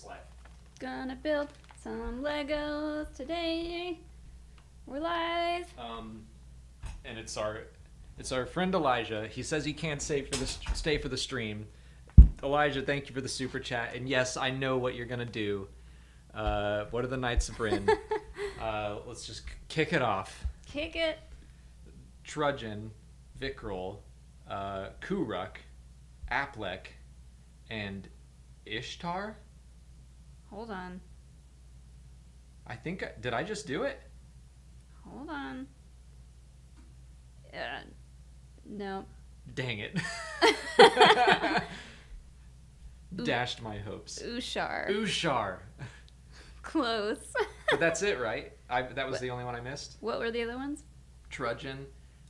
It's live. Gonna build some Legos today. We're live. And it's our friend Elijah. He says he can't stay for the stream. Elijah, thank you for the super chat. And yes, I know what you're gonna do. What are the Knights of Bryn? Let's just kick it off. Kick it. Trudgen, Vikrul, Kuruk, Aplek, and Ishtar? Hold on. Did I just do it? Hold on. No. Dang it. Dashed my hopes. Ushar. Close. But that's it, right? That was the only one I missed? What were the other ones? Trudgen,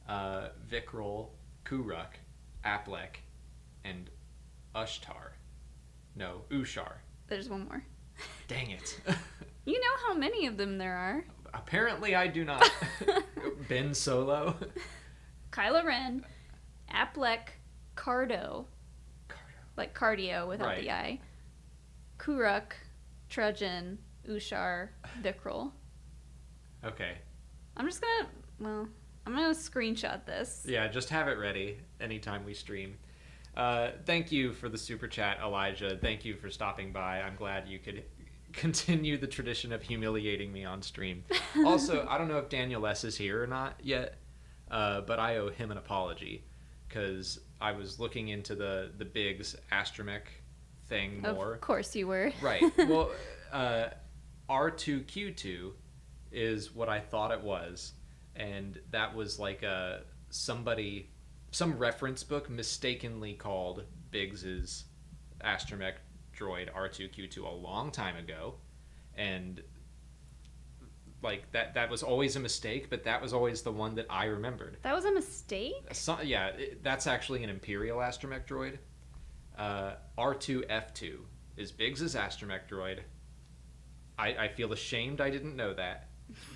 Vikrul, Kuruk, Aplek, and Ushtar. No, Ushar. There's one more. Dang it. You know how many of them there are. Apparently I do not. Ben Solo. Kylo Ren, Aplek, Cardo. Like cardio without the I. Kuruk, Trudgen, Ushar, Vikrul. Okay. I'm gonna screenshot this. Yeah, just have it ready anytime we stream. Thank you for the super chat, Elijah. Thank you for stopping by. I'm glad you could continue the tradition of humiliating me on stream. Also, I don't know if Daniel S. is here or not yet, but I owe him an apology because I was looking into the Biggs astromech thing more. Of course you were. Right. Well, R2Q2 is what I thought it was, and that was like some reference book mistakenly called Biggs's astromech droid R2Q2 a long time ago, and like that was always a mistake, but that was always the one that I remembered. That was a mistake? That's actually an Imperial astromech droid. R2F2 is Biggs's astromech droid. I feel ashamed I didn't know that.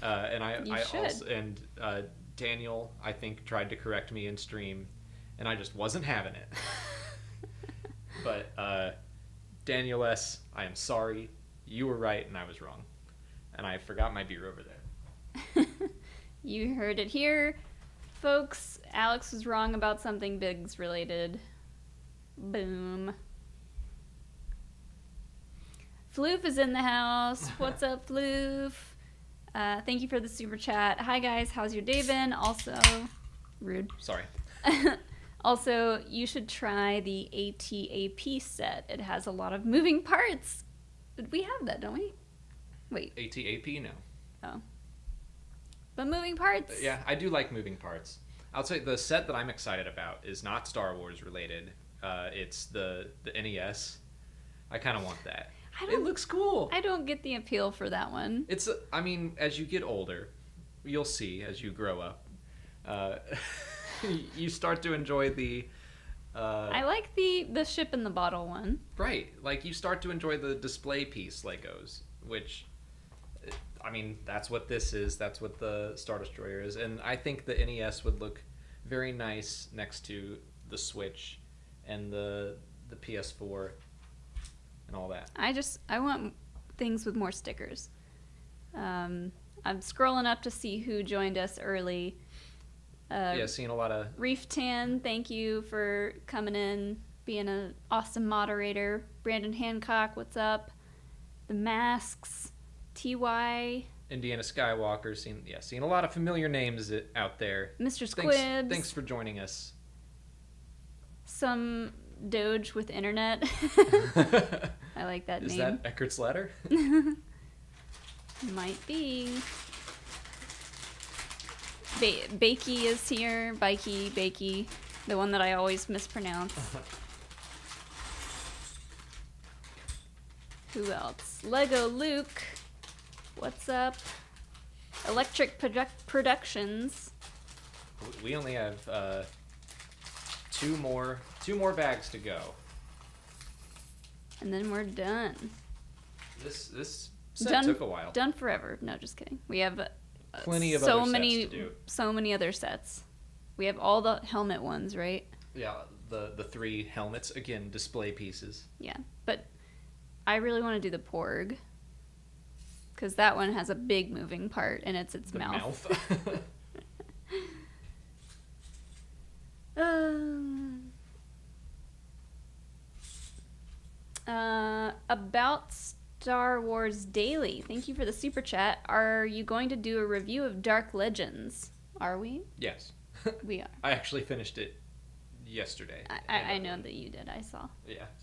And Daniel, I think, tried to correct me in stream, and I just wasn't having it. But Daniel S., I am sorry. You were right, and I was wrong. And I forgot my beer over there. You heard it here. Folks, Alex was wrong about something Biggs related. Boom. Floof is in the house. What's up, Floof? Thank you for the super chat. Hi, guys. How's your day been? Also, rude. Sorry. Also, you should try the ATAP set. It has a lot of moving parts. We have that, don't we? Wait. ATAP? No. Oh. But moving parts. Yeah, I do like moving parts. I'll say the set that I'm excited about is not Star Wars related. It's the NES. I kind of want that. It looks cool. I don't get the appeal for that one. As you get older, you'll see as you grow up. You start to enjoy the... I like the ship in the bottle one. Right. Like, you start to enjoy the display piece Legos, which, that's what this is. That's what the Star Destroyer is. And I think the NES would look very nice next to the Switch and the PS4 and all that. I want things with more stickers. I'm scrolling up to see who joined us early. Seeing a lot of... Reef Tan, thank you for coming in, being an awesome moderator. Brandon Hancock, what's up? The Masks, TY. Indiana Skywalker, seeing a lot of familiar names out there. Mr. Squibs. Thanks for joining us. Some Doge with internet. I like that name. Is that Eckert's Ladder? Might be. Bakey is here. Bakey. The one that I always mispronounce. Who else? Lego Luke. What's up? Electric Productions. We only have two more bags to go. And then we're done. This set took a while. Done forever. No, just kidding. We have plenty of other sets to do. So many other sets. We have all the helmet ones, right? Yeah, the three helmets, again, display pieces. Yeah, but I really want to do the Porg. Because that one has a big moving part, and it's its mouth. About Star Wars Daily. Thank you for the super chat. Are you going to do a review of Dark Legends? Are we? Yes. We are. I actually finished it yesterday. I know that you did. I saw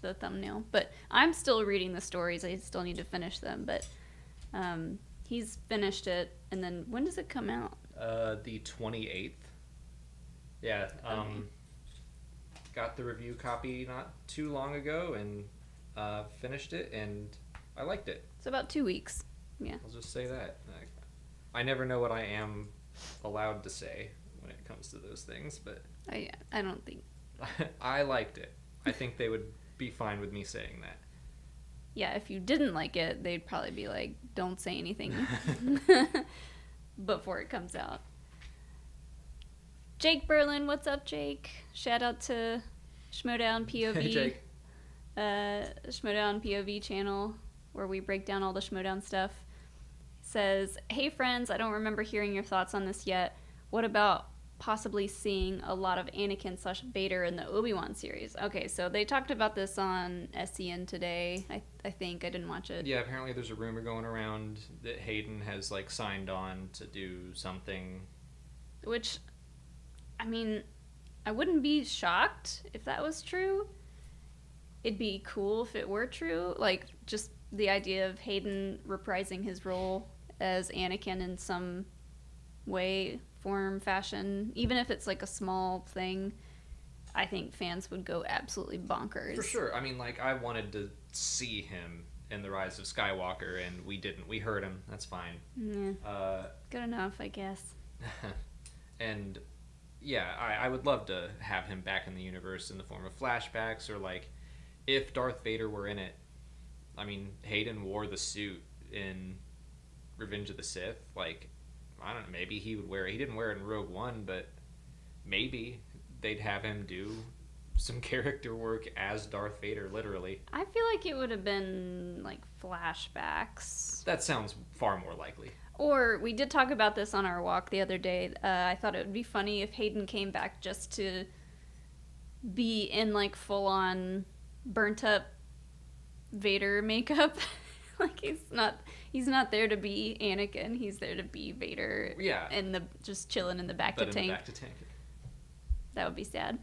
the thumbnail. But I'm still reading the stories. I still need to finish them. But he's finished it. And then when does it come out? The 28th. Yeah. Okay. Got the review copy not too long ago and finished it, and I liked it. It's about 2 weeks. Yeah. I'll just say that. I never know what I am allowed to say when it comes to those things, but I don't think I liked it. I think they would be fine with me saying that. Yeah, if you didn't like it, they'd probably be like, don't say anything before it comes out. Jake Berlin, what's up, Jake? Shout out to Schmodown POV. Hey, Jake. Schmodown POV channel where we break down all the Schmodown stuff. Says, hey friends, I don't remember hearing your thoughts on this yet. What about possibly seeing a lot of Anakin / Vader in the Obi-Wan series? Okay, so they talked about this on SCN today. I think I didn't watch it. Yeah, apparently there's a rumor going around that Hayden has like signed on to do something. Which, I mean, I wouldn't be shocked if that was true. It'd be cool if it were true. Like, just the idea of Hayden reprising his role as Anakin in some way, form, fashion. Even if it's like a small thing, I think fans would go absolutely bonkers. For sure. I mean, like, I wanted to see him in The Rise of Skywalker, and we didn't. We heard him. That's fine. Yeah. Good enough, I guess. And yeah, I would love to have him back in the universe in the form of flashbacks, or like if Darth Vader were in it. I mean, Hayden wore the suit in Revenge of the Sith. Like, I don't know, maybe he would wear it. He didn't wear it in Rogue One, but maybe they'd have him do some character work as Darth Vader, literally. I feel like it would have been like flashbacks. That sounds far more likely. Or, we did talk about this on our walk the other day. I thought it would be funny if Hayden came back just to be in, like, full-on burnt-up Vader makeup. Like, he's not there to be Anakin. He's there to be Vader. Yeah. And just chilling in the back of tank. That would be sad.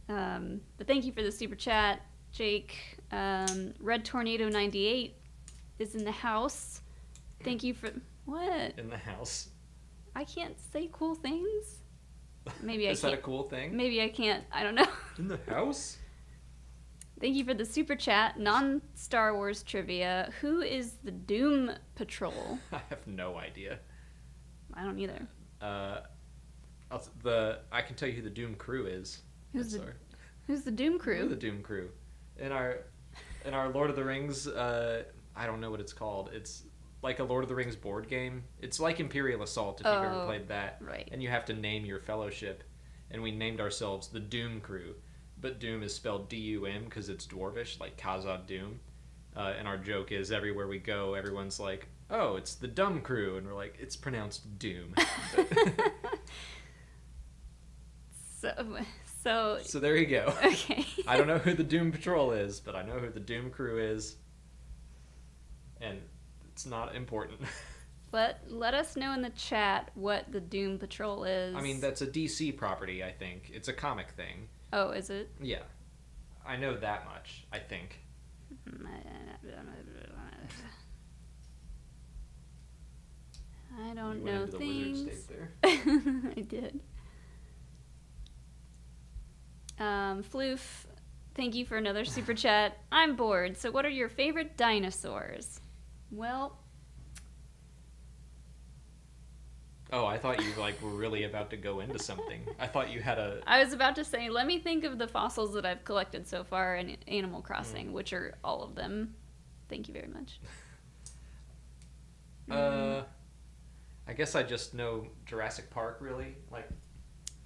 But thank you for the super chat, Jake. Red Tornado 98 is in the house. Thank you for... What? In the house. I can't say cool things? Maybe Is that a cool thing? Maybe I can't. I don't know. In the house? Thank you for the super chat. Non-Star Wars trivia. Who is the Doom Patrol? I have no idea. I don't either. I can tell you who the Doom Crew is. Who's the Doom Crew? Who's the Doom Crew? In our Lord of the Rings, I don't know what it's called. It's like a Lord of the Rings board game. It's like Imperial Assault, if you've ever played that. Right. And you have to name your fellowship. And we named ourselves the Doom Crew. But Doom is spelled D-U-M because it's Dwarvish, like Khazad Doom. And our joke is everywhere we go, everyone's like, oh, it's the Dumb Crew. And we're like, it's pronounced Doom. So there you go. Okay. I don't know who the Doom Patrol is, but I know who the Doom Crew is. And it's not important. Let us know in the chat what the Doom Patrol is. I mean, that's a DC property, I think. It's a comic thing. Oh, is it? Yeah. I know that much, I think. I don't you know went into things. The wizard state there. I did. Floof, thank you for another super chat. I'm bored, so what are your favorite dinosaurs? Well... Oh, I thought you were really about to go into something. I thought you had a... I was about to say, let me think of the fossils that I've collected so far in Animal Crossing, which are all of them. Thank you very much. I guess I just know Jurassic Park, really. Like,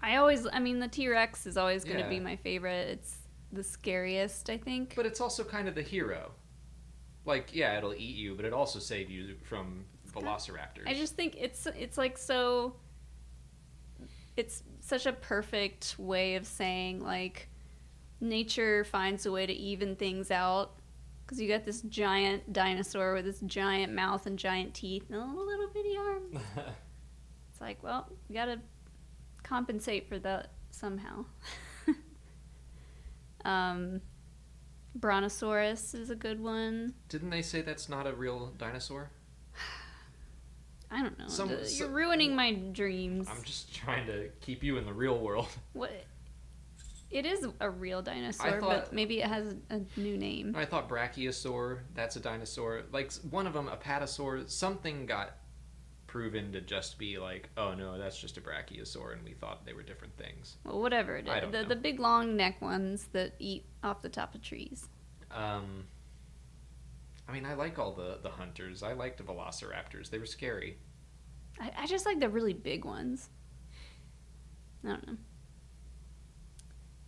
I mean, the T-Rex is always going to be my favorite. the scariest, I think. But it's also kind of the hero. Like, yeah, it'll eat you, but it also save you from velociraptors. I just think it's like so. It's such a perfect way of saying, like, nature finds a way to even things out. Because you got this giant dinosaur with this giant mouth and giant teeth and a little bitty arm. It's like, well, you gotta compensate for that somehow. Brontosaurus is a good one. Didn't they say that's not a real dinosaur? I don't know. You're ruining my dreams. I'm just trying to keep you in the real world. What? It is a real dinosaur, but maybe it has a new name. I thought Brachiosaur, that's a dinosaur. Like, one of them, Apatosaur, something got proven to just be like, oh no, that's just a Brachiosaur, and we thought they were different things. Well, whatever it is. The big long neck ones that eat off the top of trees. I mean, I like all the hunters. I liked the velociraptors. They were scary. I just like the really big ones. I don't know.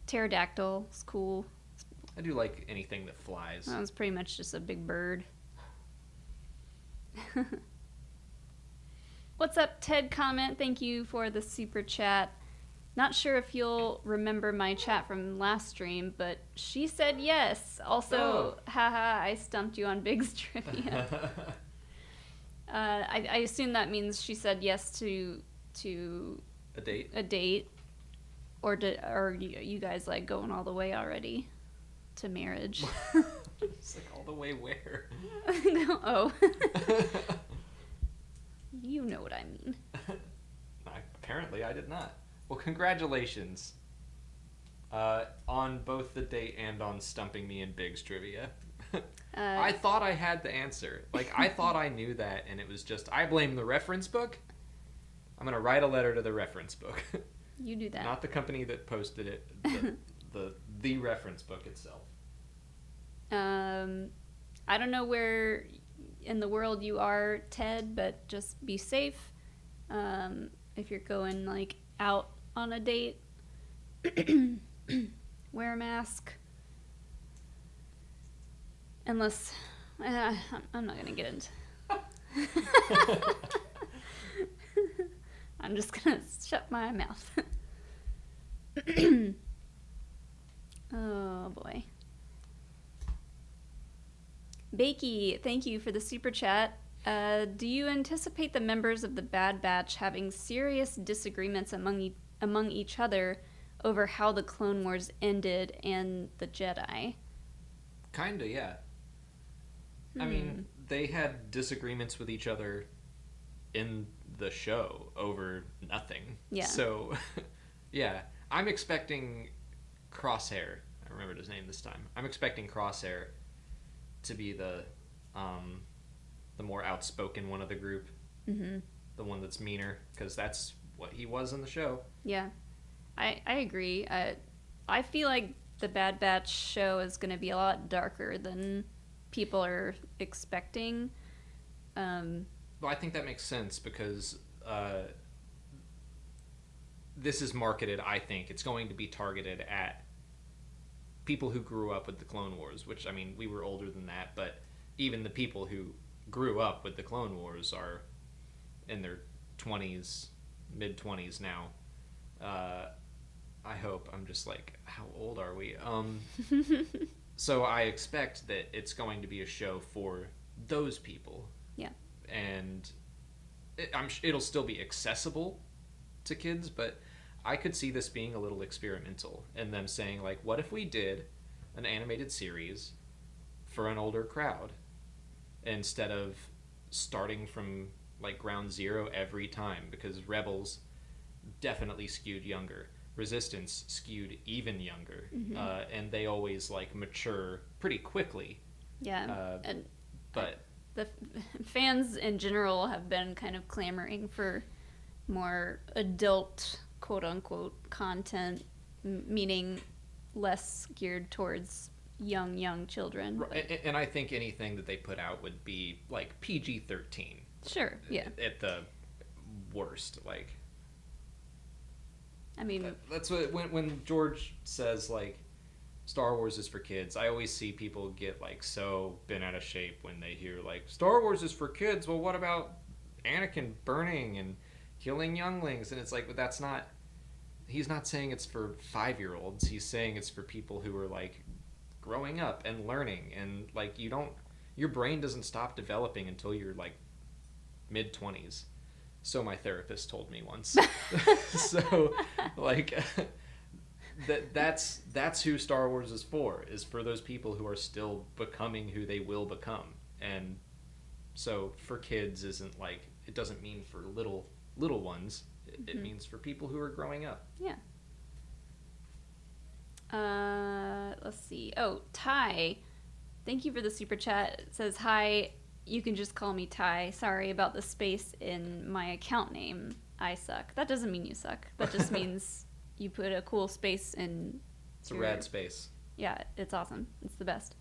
Pterodactyl is cool. I do like anything that flies. That was pretty much just a big bird. What's up, Ted Comment? Thank you for the super chat. Not sure if you'll remember my chat from last stream, but she said yes. Also, haha, I stumped you on Big's trivia. I assume that means she said yes to a date. A date, or you guys like going all the way already to marriage? It's like all the way where? Oh, you know what I mean. Apparently, I did not. Well, congratulations on both the date and on stumping me in Big's trivia. I thought I had the answer. Like, I thought I knew that, and it was just, I blame the reference book. I'm going to write a letter to the reference book. You do that. Not the company that posted it, the reference book itself. I don't know where in the world you are, Ted, but just be safe. If you're going, like, out on a date, wear a mask. Unless, I'm not going to get into I'm just going to shut my mouth. Oh, boy. Bakey, thank you for the super chat. Do you anticipate the members of the Bad Batch having serious disagreements among each other over how the Clone Wars ended and the Jedi? Kinda, yeah. I mean, they had disagreements with each other in the show over nothing. Yeah. So, yeah. I'm expecting Crosshair. I remembered his name this time. I'm expecting Crosshair to be the more outspoken one of the group. Mm-hmm. The one that's meaner, because that's what he was in the show. Yeah. I agree. I feel like the Bad Batch show is going to be a lot darker than people are expecting. Well, I think that makes sense because this is marketed, I think. It's going to be targeted at people who grew up with the Clone Wars, which, I mean, we were older than that, but even the people who grew up with the Clone Wars are in their 20s, mid-20s now. I hope. I'm just like, how old are we? So I expect that it's going to be a show for those people. Yeah. And it'll still be accessible to kids, but I could see this being a little experimental and them saying, like, what if we did an animated series for an older crowd instead of starting from, like, ground zero every time? Because Rebels definitely skewed younger. Resistance skewed even younger. Mm-hmm. And they always, like, mature pretty quickly. Yeah. But the fans in general have been kind of clamoring for more adult, quote-unquote, content, meaning less geared towards young children. Right. And I think anything that they put out would be, like, PG-13. Sure, yeah. At the worst, like... I mean... That's what... When George says, like, Star Wars is for kids. I always see people get like so bent out of shape when they hear like Star Wars is for kids. Well, what about Anakin burning and killing younglings? And it's like, but that's not. He's not saying it's for 5-year-olds. He's saying it's for people who are like growing up and learning, and like your brain doesn't stop developing until you're like mid-20s. So my therapist told me once. So like that's who Star Wars is for those people who are still becoming who they will become. And so for kids isn't like, it doesn't mean for little ones. It means for people who are growing up. Yeah. Let's see. Oh, Ty, thank you for the super chat. It says, hi, you can just call me Ty. Sorry about the space in my account name. I suck. That doesn't mean you suck. That just means you put a cool space in. It's a rad space. Yeah, it's awesome. It's the best.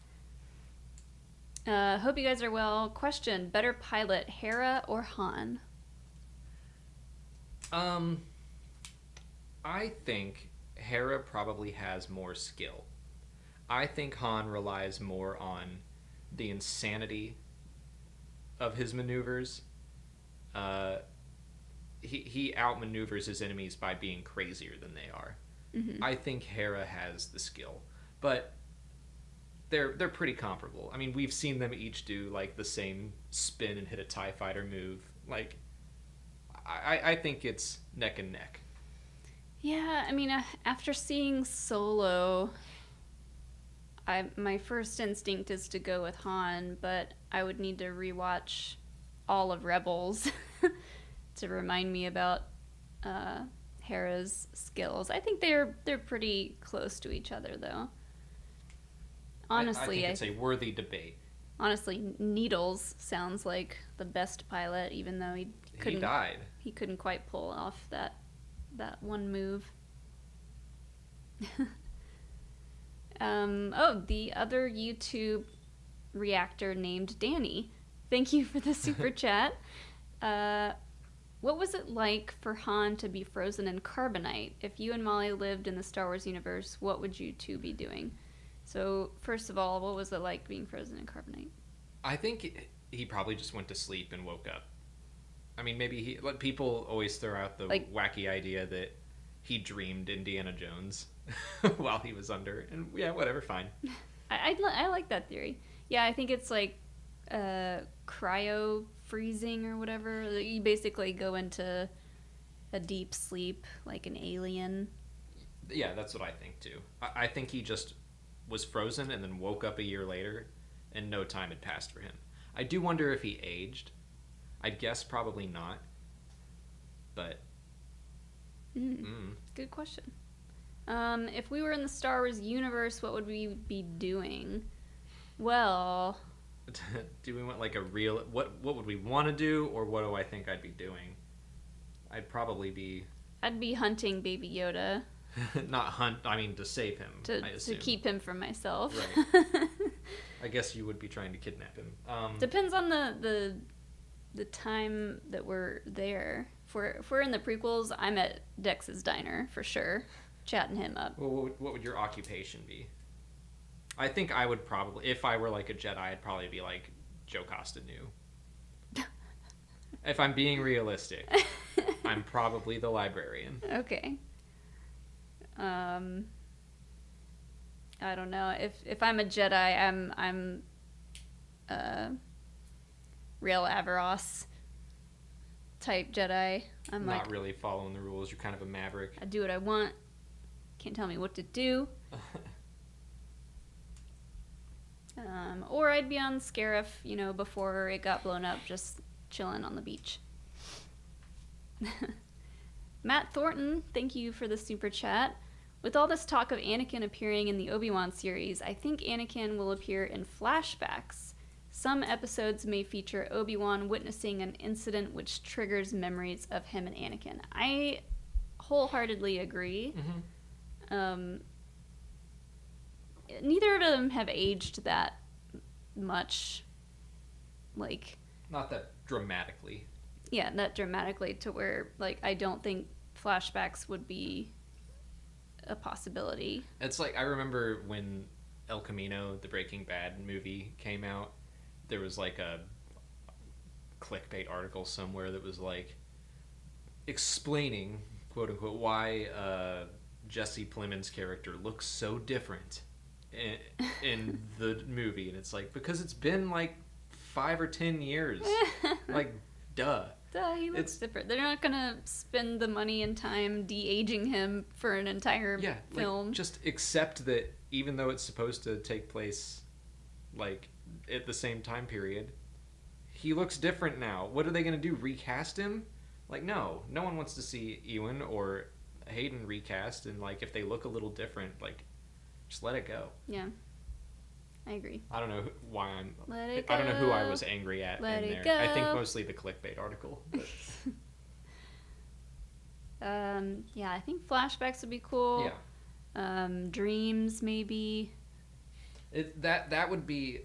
Hope you guys are well. Question, better pilot, Hera or Han? I think Hera probably has more skill. I think Han relies more on the insanity of his maneuvers. He outmaneuvers his enemies by being crazier than they are. Mm-hmm. I think Hera has the skill, but they're pretty comparable. I mean, we've seen them each do like the same spin and hit a TIE fighter move. Like, I think it's neck and neck. Yeah, I mean, after seeing Solo, my first instinct is to go with Han, but I would need to rewatch all of Rebels to remind me about Hera's skills. I think they're pretty close to each other, though. Honestly, I think it's a worthy debate. Honestly, Needles sounds like the best pilot, even though he died. He couldn't quite pull off that one move. The other YouTube reactor named Danny. Thank you for the super chat. What was it like for Han to be frozen in carbonite? If you and Molly lived in the Star Wars universe, what would you two be doing? So, first of all, what was it like being frozen in carbonite? I think he probably just went to sleep and woke up. I mean, maybe people always throw out the wacky idea that he dreamed Indiana Jones while he was under. And yeah, whatever, fine. I like that theory. Yeah, I think it's like cryo freezing or whatever. You basically go into a deep sleep like an alien. Yeah, that's what I think too. I think he just was frozen and then woke up a year later and no time had passed for him. I do wonder if he aged. I'd guess probably not. But good question. If we were in the Star Wars universe, what would we be doing? Well, do we want like a real what would we want to do, or what do I think I'd be doing? I'd be hunting Baby Yoda. Not hunt, I mean to save him. To keep him from myself. Right. I guess you would be trying to kidnap him. Depends on the time that we're there. If we're in the prequels, I'm at Dex's diner for sure, chatting him up. Well, what would your occupation be? I think I would probably, if I were like a Jedi, I'd probably be like Joe Costa knew. If I'm being realistic, I'm probably the librarian. Okay. I don't know. If I'm a Jedi, I'm Rail Averross type Jedi. I'm not really following the rules. You're kind of a maverick. I do what I want. Can't tell me what to do. Or I'd be on Scarif, before it got blown up, just chilling on the beach. Matt Thornton, thank you for the super chat. With all this talk of Anakin appearing in the Obi-Wan series, I think Anakin will appear in flashbacks. Some episodes may feature Obi-Wan witnessing an incident which triggers memories of him and Anakin. I wholeheartedly agree. Mm-hmm. Neither of them have aged that much. Not that dramatically. Yeah, not dramatically to where, I don't think flashbacks would be a possibility. It's like, I remember when El Camino, the Breaking Bad movie, came out, there was like a clickbait article somewhere that was like explaining, quote unquote, why Jesse Plemons' character looks so different in the movie. And it's like, because it's been like 5 or 10 years. Like, duh. Duh, he looks different. They're not gonna spend the money and time de-aging him for an entire film. Like, just accept that even though it's supposed to take place like at the same time period, he looks different now. What are they gonna do? Recast him? Like, no one wants to see Ewan or Hayden recast, and like if they look a little different, like, just let it go. Yeah, I agree. I don't know why Let it go. I don't know who I was angry at Let in it there. go. I think mostly the clickbait article. But... yeah, I think flashbacks would be cool. Yeah. Dreams maybe. That would be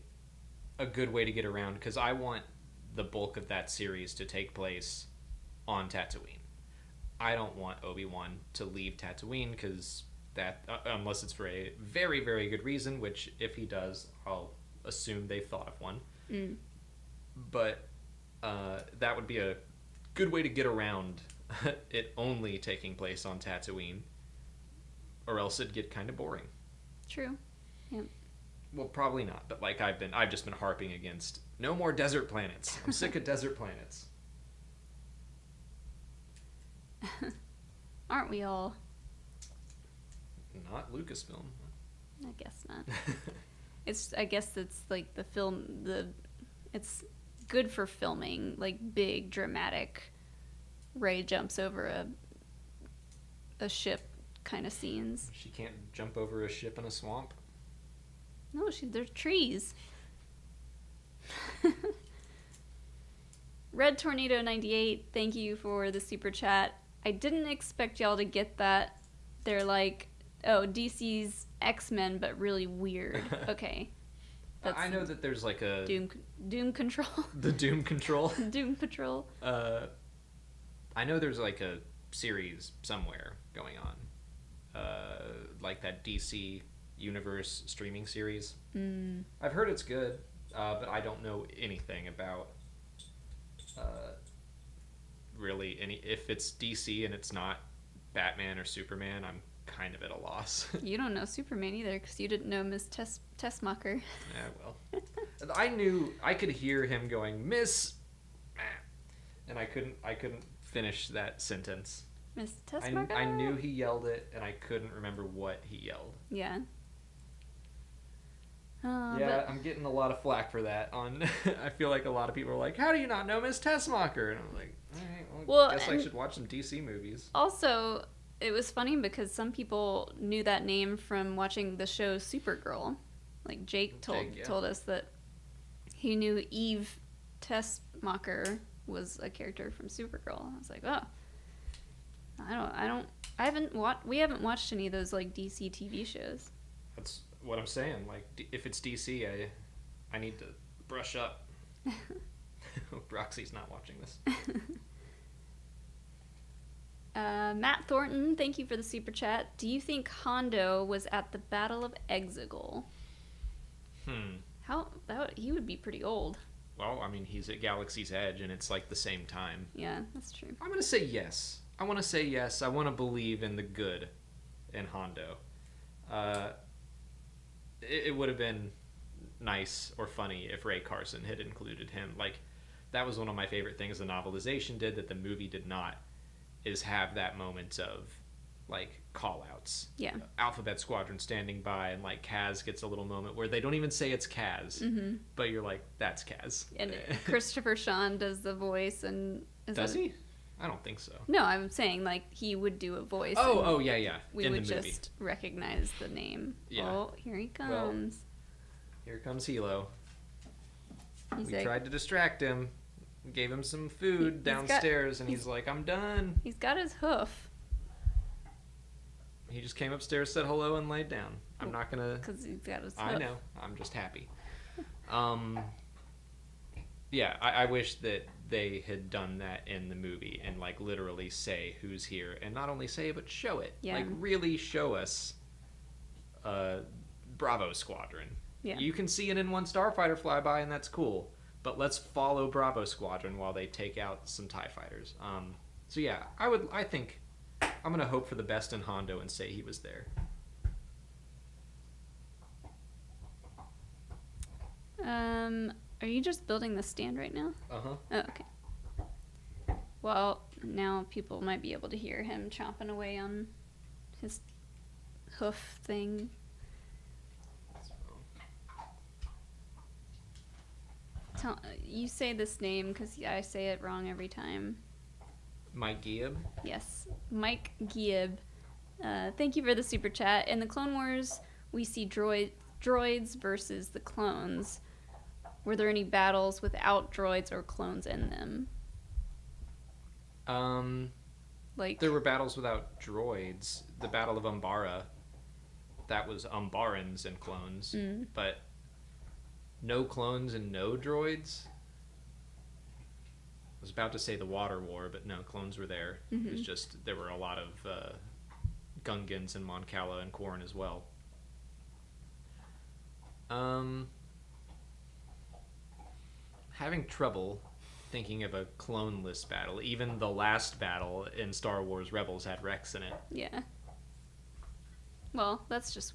a good way to get around, because I want the bulk of that series to take place on Tatooine. I don't want Obi-Wan to leave Tatooine, because that unless it's for a very, very good reason, which if he does, I'll assume they've thought of one. But that would be a good way to get around it only taking place on Tatooine, or else it'd get kind of boring. True. Yeah. Well, probably not, but like I've just been harping against no more desert planets. I'm sick of desert planets. Aren't we all? Not Lucasfilm. I guess not. I guess it's like it's good for filming, like big dramatic Rey jumps over a ship kind of scenes. She can't jump over a ship in a swamp. No, there's trees. Red Tornado 98, thank you for the super chat. I didn't expect y'all to get that. They're like, oh, DC's X-Men, but really weird. Okay. I know that there's like a... Doom Control. The Doom Control. Doom Patrol. I know there's like a series somewhere going on. Like that DC Universe streaming series. I've heard it's good, but I don't know anything about really if it's DC and it's not Batman or Superman. I'm kind of at a loss. You don't know Superman either, because you didn't know Miss Tessmacher. Yeah, well, I could hear him going Miss, and I couldn't finish that sentence. Miss Tessmacher. I knew he yelled it, and I couldn't remember what he yelled. Yeah. I'm getting a lot of flack for that. I feel like a lot of people are like, "How do you not know Miss Tessmacher?" And I'm like, "All right, well, I guess I should watch some DC movies." Also, it was funny because some people knew that name from watching the show Supergirl. Like Jake told us that he knew Eve Tessmacher was a character from Supergirl. I was like, oh, we haven't watched any of those like DC TV shows. That's what I'm saying. Like, if it's DC, I need to brush up. Roxy's not watching this. Matt Thornton, thank you for the super chat. Do you think Hondo was at the Battle of Exegol? He would be pretty old. Well, I mean, he's at Galaxy's Edge, and it's like the same time. Yeah, that's true. I'm gonna say yes. I want to say yes. I want to believe in the good in Hondo. It would have been nice or funny if Ray Carson had included him. Like, that was one of my favorite things the novelization did that the movie did not, is have that moment of, like, call-outs. Yeah. Alphabet Squadron standing by, and, like, Kaz gets a little moment where they don't even say it's Kaz, but you're like, that's Kaz. And Christopher Sean does the voice, and... Does he? I don't think so. No, I'm saying, like, he would do a voice. Oh, yeah. We would just recognize the name. Yeah. Oh, here he comes. Well, here comes Hilo. We tried to distract him. Gave him some food downstairs, and he's like, I'm done. He's got his hoof. He just came upstairs, said hello, and laid down. I'm not gonna... Because he's got his hoof. I know. I'm just happy. Yeah, I wish that they had done that in the movie and like literally say who's here, and not only say it but show it. Yeah. Like really show us Bravo Squadron. Yeah. You can see an N1 starfighter fly by and that's cool, but let's follow Bravo Squadron while they take out some TIE fighters. So yeah, I think I'm gonna hope for the best in Hondo and say he was there. Are you just building the stand right now? Uh-huh. Oh, okay. Well, now people might be able to hear him chomping away on his hoof thing. You say this name because I say it wrong every time. Mike Gibb. Yes, Mike Gibb. Thank you for the super chat. In the Clone Wars, we see droids versus the clones. Were there any battles without droids or clones in them? Like There were battles without droids. The Battle of Umbara, that was Umbarans and clones, but no clones and no droids. I was about to say the Water War, but no, clones were there. It was just there were a lot of Gungans and Mon Cala and Quarren as well. Having trouble thinking of a cloneless battle. Even the last battle in Star Wars Rebels had Rex in it. Yeah. Well, that's just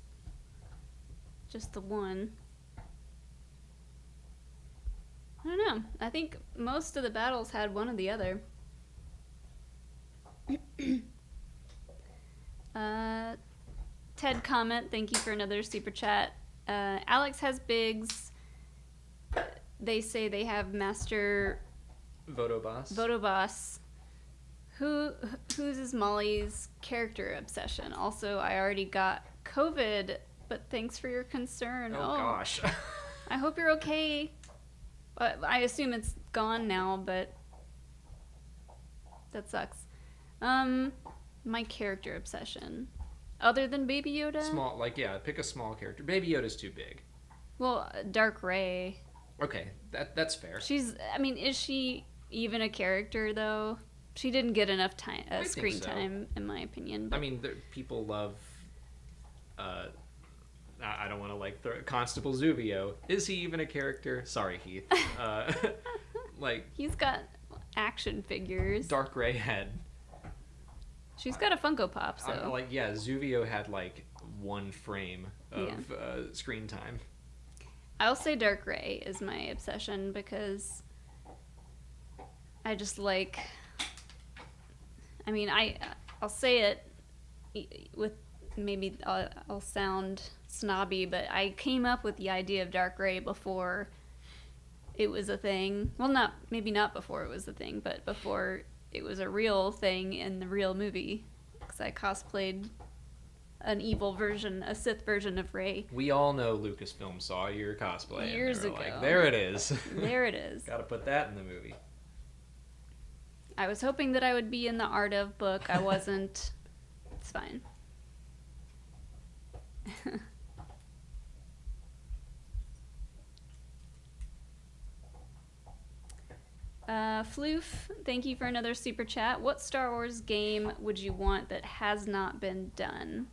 the one. I don't know. I think most of the battles had one or the other. Ted comment, thank you for another super chat. Alex has Biggs. They say they have Master Votoboss. Whose is Molly's character obsession? Also, I already got COVID, but thanks for your concern. Oh gosh. I hope you're okay. I assume it's gone now, but that sucks. My character obsession. Other than Baby Yoda? Small, pick a small character. Baby Yoda's too big. Well, Dark Rey. Okay, that's fair. Is she even a character, though? She didn't get enough time, screen time, in my opinion. But... people love... I don't want to, throw... Constable Zuvio. Is he even a character? Sorry, Heath. He's got action figures. Dark Rey had... She's got a Funko Pop, so... Zuvio had, one frame of screen time. I'll say Dark Rey is my obsession because I just I'll say it with maybe I'll sound snobby, but I came up with the idea of Dark Rey before it was a thing. Well, maybe not before it was a thing, but before it was a real thing in the real movie, because I cosplayed an evil version, a Sith version of Rey. We all know Lucasfilm saw your cosplay. Years ago. There it is. There it is. Gotta put that in the movie. I was hoping that I would be in the Art of book. I wasn't. It's fine. Floof, thank you for another super chat. What Star Wars game would you want that has not been done?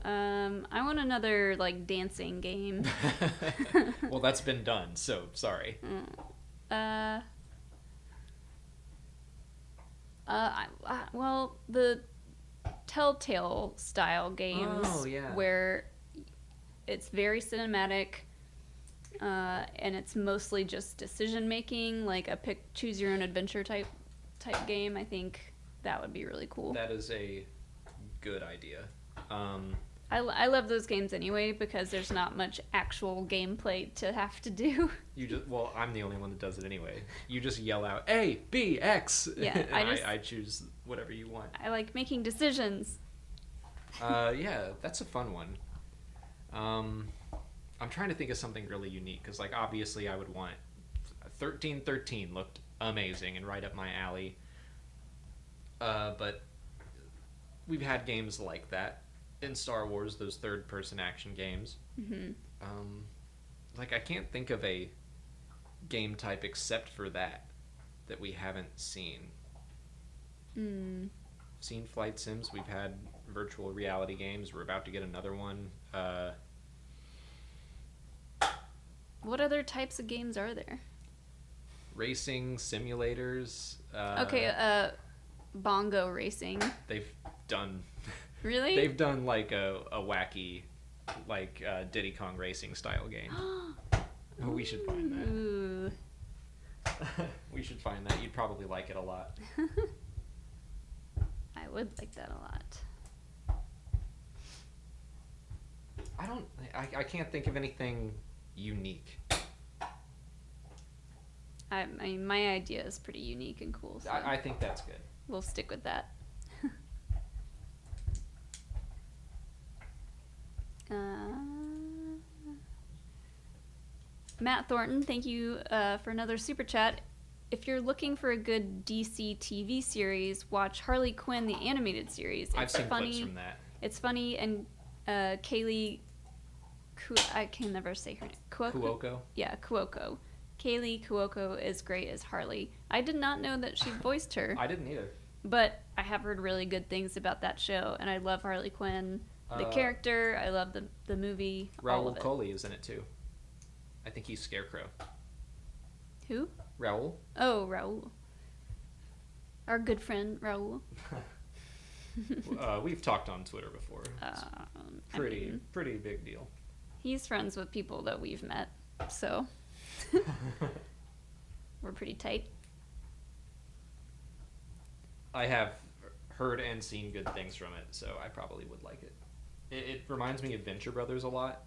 I want another dancing game. Well, that's been done, so sorry. Well, the Telltale style games where it's very cinematic, and it's mostly just decision making, like a choose your own adventure type game. I think that would be really cool. That is a good idea. I love those games anyway because there's not much actual gameplay to have to do. I'm the only one that does it anyway. You just yell out A, B, X. Yeah, and I choose whatever you want. I like making decisions. Yeah, that's a fun one. I'm trying to think of something really unique because, obviously, I would want 1313 looked amazing and right up my alley. But we've had games like that in Star Wars, those third-person action games. Mm-hmm. Like, I can't think of a game type except for that we haven't seen. Seen flight sims. We've had virtual reality games. We're about to get another one. What other types of games are there? Racing simulators. Bongo racing. They've done. Really? They've done like a wacky, like Diddy Kong racing style game. We should find that. Ooh. We should find that. You'd probably like it a lot. I would like that a lot. I can't think of anything unique. I mean, my idea is pretty unique and cool. So I think that's good. we'll stick with that. Matt Thornton, thank you for another super chat. If you're looking for a good DC TV series, watch Harley Quinn, the animated series. It's I've seen funny. clips from that. It's funny, and Kaylee, I can never say her name. Cuoco? Yeah, Cuoco. Kaylee Cuoco is great as Harley. I did not know that she voiced her. I didn't either. But I have heard really good things about that show, and I love Harley Quinn, the character. I love the movie. All of Raul it. Coley is in it too. I think he's Scarecrow. Who? Raul? Oh, Raul. Our good friend Raul. We've talked on Twitter before. It's I pretty big deal. He's friends with people that we've met, so we're pretty tight. I have heard and seen good things from it, so I probably would like it. It reminds me of Venture Brothers a lot,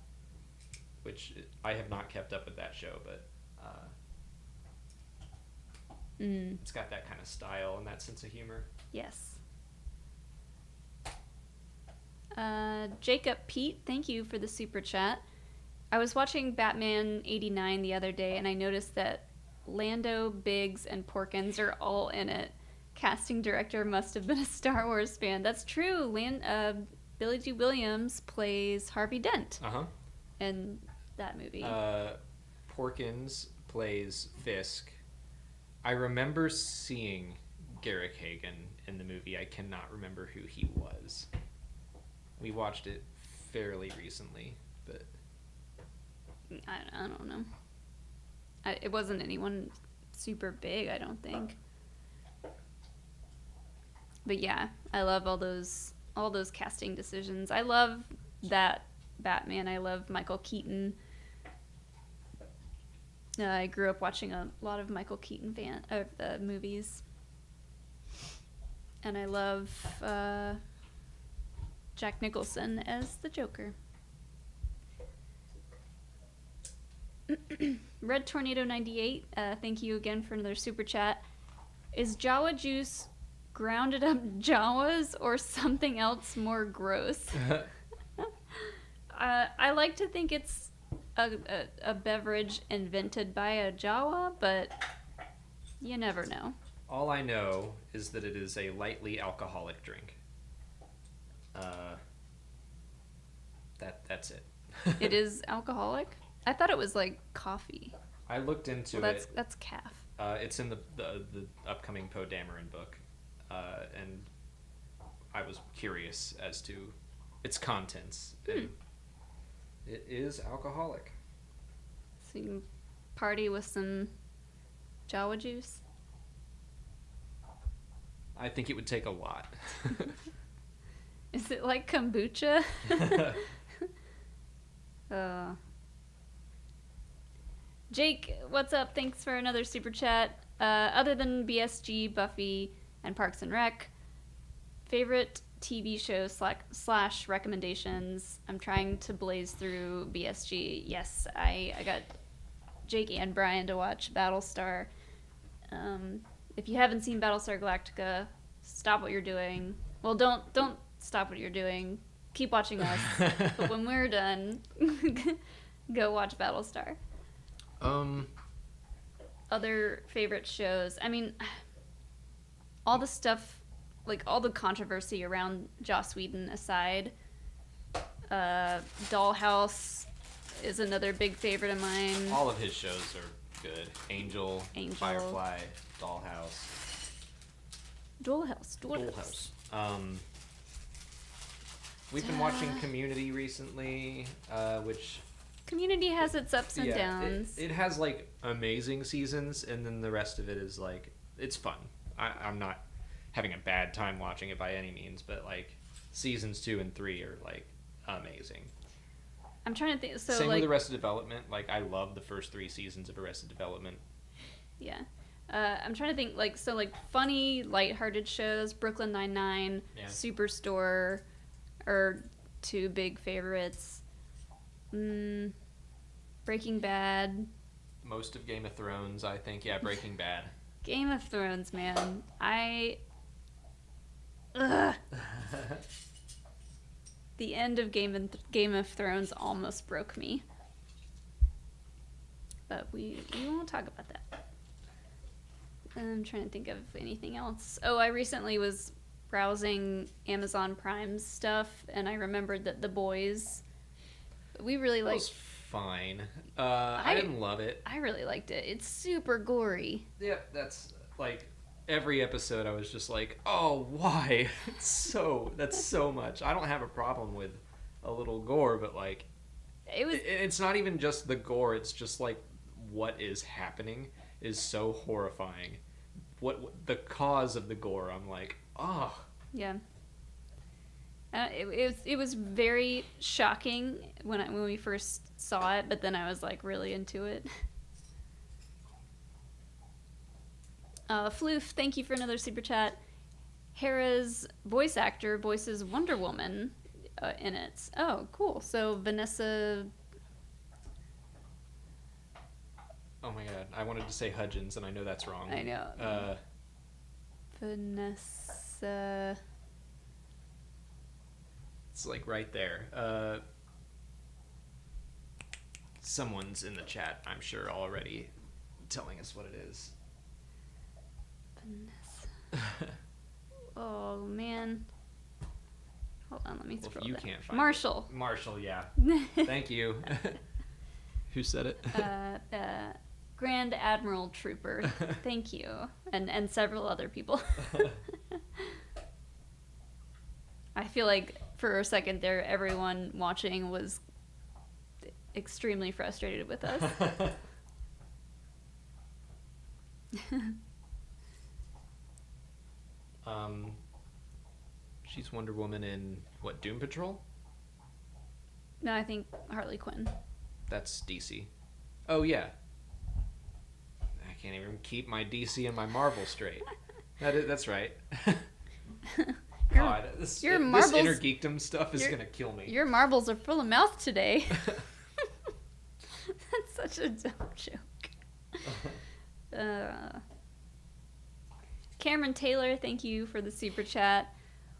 which I have not kept up with that show, but it's got that kind of style and that sense of humor. Yes. Jacob Pete, thank you for the super chat. I was watching Batman 89 the other day, and I noticed that Lando, Biggs, and Porkins are all in it. Casting director must have been a Star Wars fan. That's true. Billy Dee Williams plays Harvey Dent in that movie. Porkins plays Fisk. I remember seeing Garrick Hagan in the movie. I cannot remember who he was. We watched it fairly recently, but I don't know. It wasn't anyone super big, I don't think. But yeah, I love all those casting decisions. I love that Batman. I love Michael Keaton. I grew up watching a lot of Michael Keaton movies. And I love Jack Nicholson as the Joker. Red Tornado 98, thank you again for another super chat. Is Jawa juice grounded up Jawas or something else more gross? I like to think it's a beverage invented by a Jawa, but you never know. all I know is that it is a lightly alcoholic drink. That's it. It is alcoholic? I thought it was like coffee. I looked into it. That's calf. It's in the upcoming Poe Dameron book, and I was curious as to its contents. And it is alcoholic. So you can party with some Jawa juice? I think it would take a lot. Is it like kombucha? Jake, what's up? Thanks for another super chat. Other than BSG, Buffy, and Parks and Rec, favorite TV shows slash recommendations? I'm trying to blaze through BSG. Yes, I got Jake and Brian to watch Battlestar. If you haven't seen Battlestar Galactica, stop what you're doing. Well, don't stop what you're doing. Keep watching us. But when we're done, go watch Battlestar. Other favorite shows. I mean, all the stuff, like all the controversy around Joss Whedon aside, Dollhouse, is another big favorite of mine. All of his shows are good. Angel. Firefly, Dollhouse. Dollhouse. We've been watching Community recently, which... Community has its ups and downs. It has, like, amazing seasons, and then the rest of it is, like, it's fun. I'm not having a bad time watching it by any means, but, like, seasons 2 and 3 are, like, amazing. I'm trying to think. So, Same with Arrested Development. Like, I love the first 3 seasons of Arrested Development. Yeah. I'm trying to think, funny, lighthearted shows. Brooklyn Nine-Nine, Superstore are 2 big favorites. Breaking Bad. Most of Game of Thrones, I think. Yeah, Breaking Bad. Game of Thrones, man. Ugh. The end of Game of Thrones almost broke me. But we won't talk about that. I'm trying to think of anything else. Oh, I recently was browsing Amazon Prime's stuff, and I remembered that The Boys, we really liked. It was fine. I didn't love it. I really liked it. It's super gory. Yeah, that's, like, every episode I was just like, oh, why? That's so much. I don't have a problem with a little gore, but, like, it's not even just the gore. It's just, like, what is happening is so horrifying. What the cause of the gore, I'm like, oh. Yeah. It was very shocking when we first saw it, but then I was, like, really into it. Floof, thank you for another super chat. Hera's voice actor voices Wonder Woman in it. Oh, cool. So Vanessa... Oh my god, I wanted to say Hudgens, and I know that's wrong. I know. Vanessa... It's, like, right there. Someone's in the chat, I'm sure, already telling us what it is. Vanessa. Oh, man. Hold on, let me scroll down. You can't find Marshall. it. Marshall, yeah. Thank you. Who said it? Grand Admiral Trooper. Thank you. And several other people. I feel like for a second there, everyone watching was extremely frustrated with us. She's Wonder Woman in, what, Doom Patrol? No, I think Harley Quinn. That's DC. Oh, yeah. I can't even keep my DC and my Marvel straight. That's right. God, this inner geekdom stuff is going to kill me. Your marbles are full of mouth today. That's such a dumb joke. Cameron Taylor, thank you for the super chat.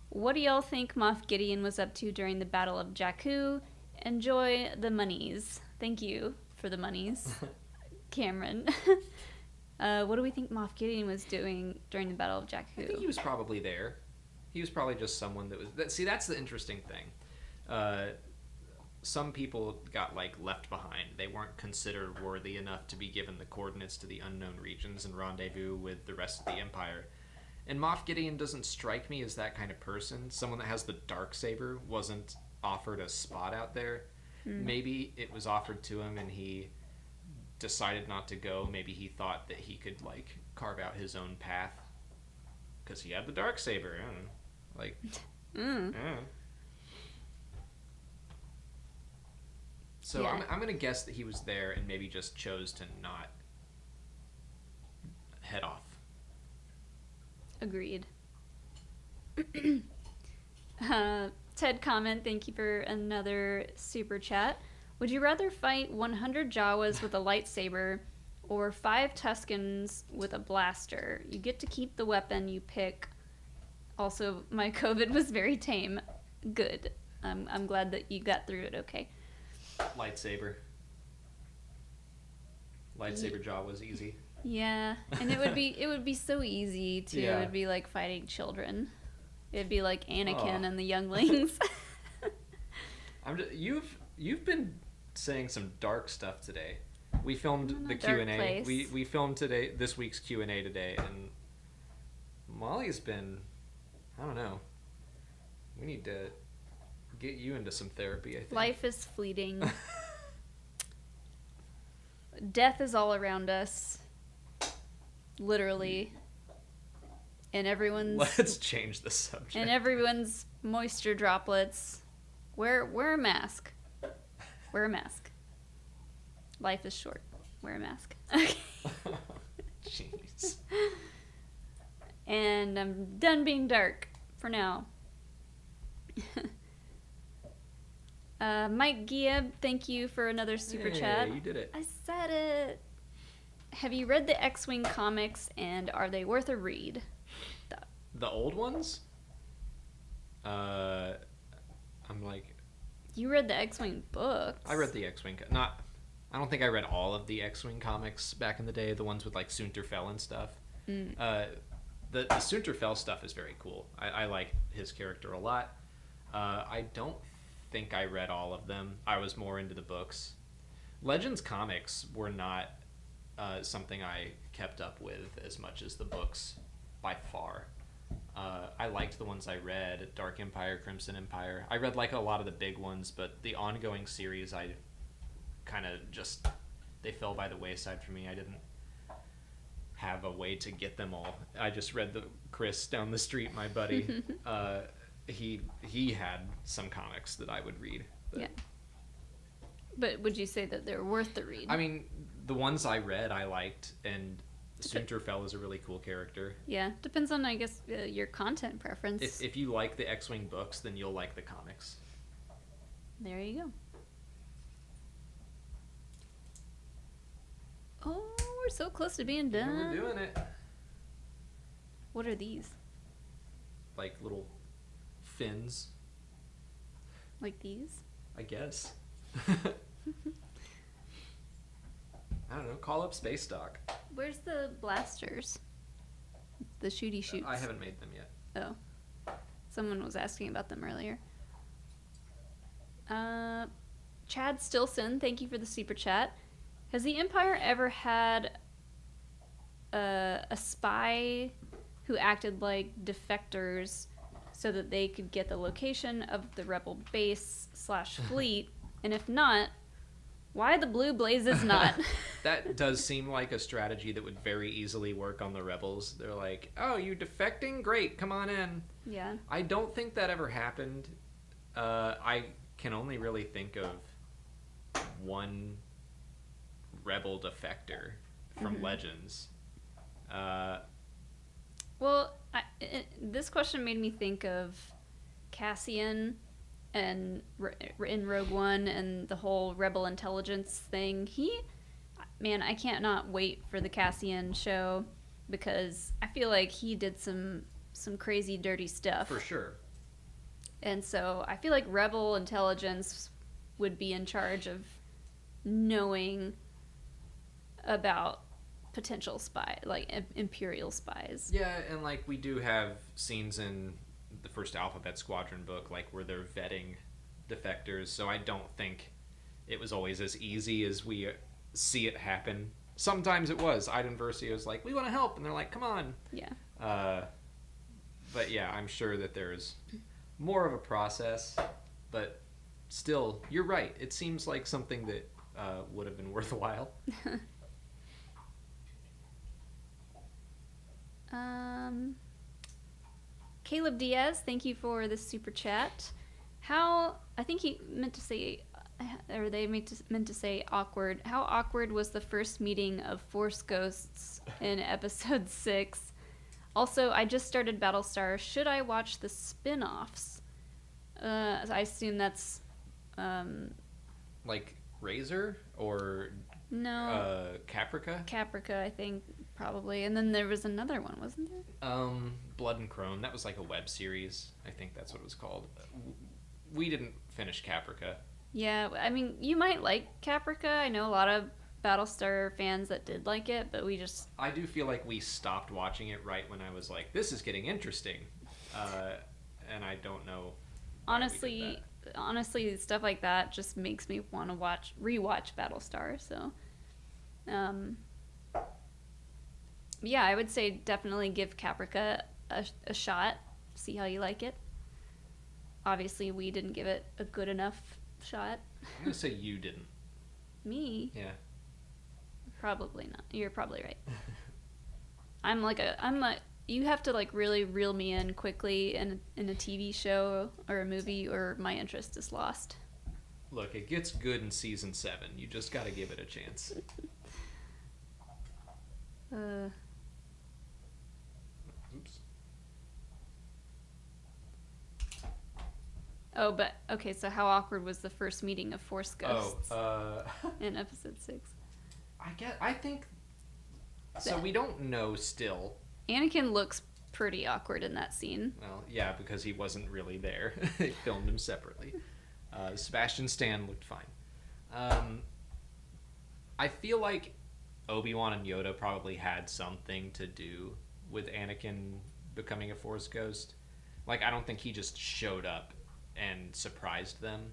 What do y'all think Moff Gideon was up to during the Battle of Jakku? Enjoy the monies. Thank you for the monies, Cameron. What do we think Moff Gideon was doing during the Battle of Jakku? I think he was probably there. He was probably just someone that was... See, that's the interesting thing. Some people got, like, left behind. They weren't considered worthy enough to be given the coordinates to the unknown regions and rendezvous with the rest of the Empire. And Moff Gideon doesn't strike me as that kind of person. Someone that has the Darksaber wasn't offered a spot out there. Maybe it was offered to him and he decided not to go. Maybe he thought that he could, like, carve out his own path. Because he had the Darksaber. I don't know. Like, So yeah. I'm going to guess that he was there and maybe just chose to not head off. Agreed. Ted comment, thank you for another super chat. Would you rather fight 100 Jawas with a lightsaber or 5 Tuscans with a blaster? You get to keep the weapon you pick. Also, my COVID was very tame. Good. I'm glad that you got through it okay. Lightsaber. Lightsaber Jawas easy. Yeah, and it would be so easy too. Yeah. It would be like fighting children. It'd be like Anakin and the younglings. You've been saying some dark stuff today. We filmed the dark Q&A. place. We filmed this week's Q&A today, and Molly's been, I don't know. We need to get you into some therapy, I think. Life is fleeting. Death is all around us. Literally. And everyone's... Let's change the subject. And everyone's moisture droplets. Wear a mask. Wear a mask. Life is short. Wear a mask. Okay. Jeez. And I'm done being dark for now. Mike Gieb, thank you for another super chat. You did it. I said it. Have you read the X-Wing comics, and are they worth a read? The old ones? I'm like... You read the X-Wing books. I read the X-Wing... I don't think I read all of the X-Wing comics back in the day, the ones with like Sunterfell and stuff. The Sunterfell stuff is very cool. I like his character a lot. I don't think I read all of them. I was more into the books. Legends comics were not something I kept up with as much as the books by far. I liked the ones I read, Dark Empire, Crimson Empire. I read like a lot of the big ones, but the ongoing series I kind of just, they fell by the wayside for me. I didn't have a way to get them all. I just read the Chris down the street, my buddy. He had some comics that I would read. But, yeah. But would you say that they're worth the read? I mean, the ones I read I liked, and Sunterfell is a really cool character. Yeah, depends on, I guess, your content preference. If you like the X-Wing books, then you'll like the comics. There you go. Oh, we're so close to being done. Yeah, we're doing it. What are these? Like little fins, Like these? I guess. I don't know. Call up Space Dock. Where's the blasters? The shooty shoots. I haven't made them yet. Oh. Someone was asking about them earlier. Chad Stilson, thank you for the super chat. Has the Empire ever had a spy who acted like defectors so that they could get the location of the rebel base / fleet? And if not, why the blue blazes not? That does seem like a strategy that would very easily work on the rebels. They're like, oh, you defecting? Great, come on in. Yeah. I don't think that ever happened. I can only really think of one rebel defector from Legends. Well, this question made me think of Cassian and in Rogue One and the whole rebel intelligence thing. Man, I can't not wait for the Cassian show because I feel like he did some crazy dirty stuff. For sure. And so I feel like rebel intelligence would be in charge of knowing about potential spy, like Imperial spies. Yeah, and like we do have scenes in the first Alphabet Squadron book, like where they're vetting defectors. So I don't think it was always as easy as we see it happen. Sometimes it was. Iden Versio's like, we want to help, and they're like, come on. Yeah. But yeah, I'm sure that there's more of a process. But still, you're right. It seems like something that would have been worthwhile. Caleb Diaz, thank you for the super chat. I think he meant to say, or they meant to say awkward. How awkward was the first meeting of Force Ghosts in episode 6? Also, I just started Battlestar. Should I watch the spin-offs? I assume that's... like Razor or... No. Caprica? Caprica, I think, probably. And then there was another one, wasn't there? Blood and Chrome. That was like a web series. I think that's what it was called. We didn't finish Caprica. Yeah, I mean, you might like Caprica. I know a lot of Battlestar fans that did like it, but we just... I do feel like we stopped watching it right when I was like, this is getting interesting. And I don't know. Honestly, honestly, stuff like that just makes me want to rewatch Battlestar. So, yeah, I would say definitely give Caprica a shot. See how you like it. Obviously, we didn't give it a good enough shot. I'm gonna say you didn't. Me? Yeah. Probably not. You're probably right. You have to like really reel me in quickly in a TV show or a movie, or my interest is lost. Look, it gets good in season 7. You just gotta give it a chance. Oops. Oh, but okay. So how awkward was the first meeting of Force Ghosts in episode 6? I think. So we don't know still. Anakin looks pretty awkward in that scene. Well, yeah, because he wasn't really there. They filmed him separately. Sebastian Stan looked fine. I feel like Obi-Wan and Yoda probably had something to do with Anakin becoming a Force ghost. Like, I don't think he just showed up and surprised them.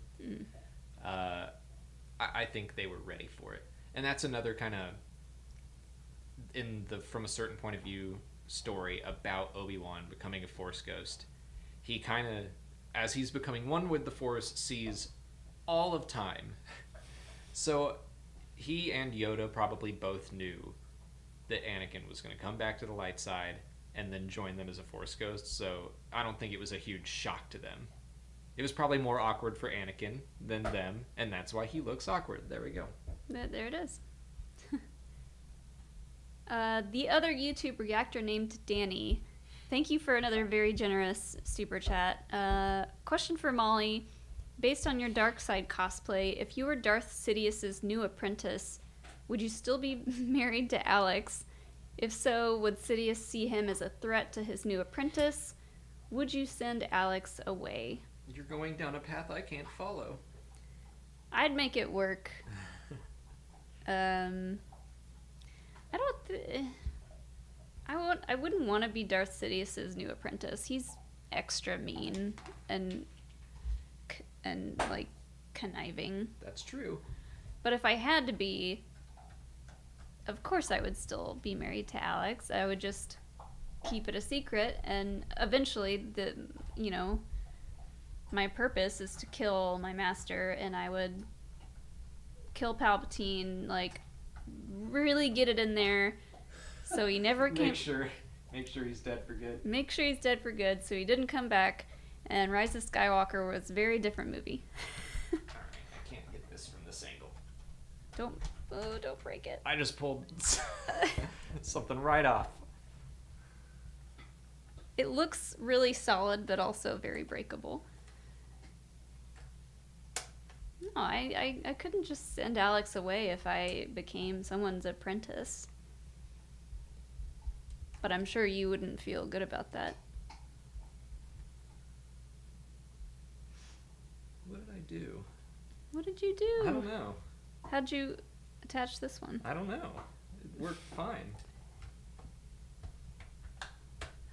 I think they were ready for it. And that's another kind of, from a certain point of view, story about Obi-Wan becoming a Force ghost. He kind of, as he's becoming one with the Force, sees all of time. So he and Yoda probably both knew that Anakin was going to come back to the light side and then join them as a Force ghost. So I don't think it was a huge shock to them. It was probably more awkward for Anakin than them, and that's why he looks awkward. There we go. There it is. The other YouTube reactor named Danny. Thank you for another very generous super chat. Question for Molly. Based on your dark side cosplay, if you were Darth Sidious's new apprentice, would you still be married to Alex? If so, would Sidious see him as a threat to his new apprentice? Would you send Alex away? You're going down a path I can't follow. I'd make it work. I wouldn't want to be Darth Sidious's new apprentice. He's extra mean and like conniving. That's true. But if I had to be, of course I would still be married to Alex. I would just keep it a secret, and eventually my purpose is to kill my master, and I would kill Palpatine, like really get it in there so he never came. Make sure he's dead for good. Make sure he's dead for good so he didn't come back. And Rise of Skywalker was a very different movie. Alright, I can't get this from this angle. Don't break it. I just pulled something right off. It looks really solid, but also very breakable. No, I couldn't just send Alex away if I became someone's apprentice. But I'm sure you wouldn't feel good about that. What did I do? What did you do? I don't know. How'd you attach this one? I don't know. It worked fine.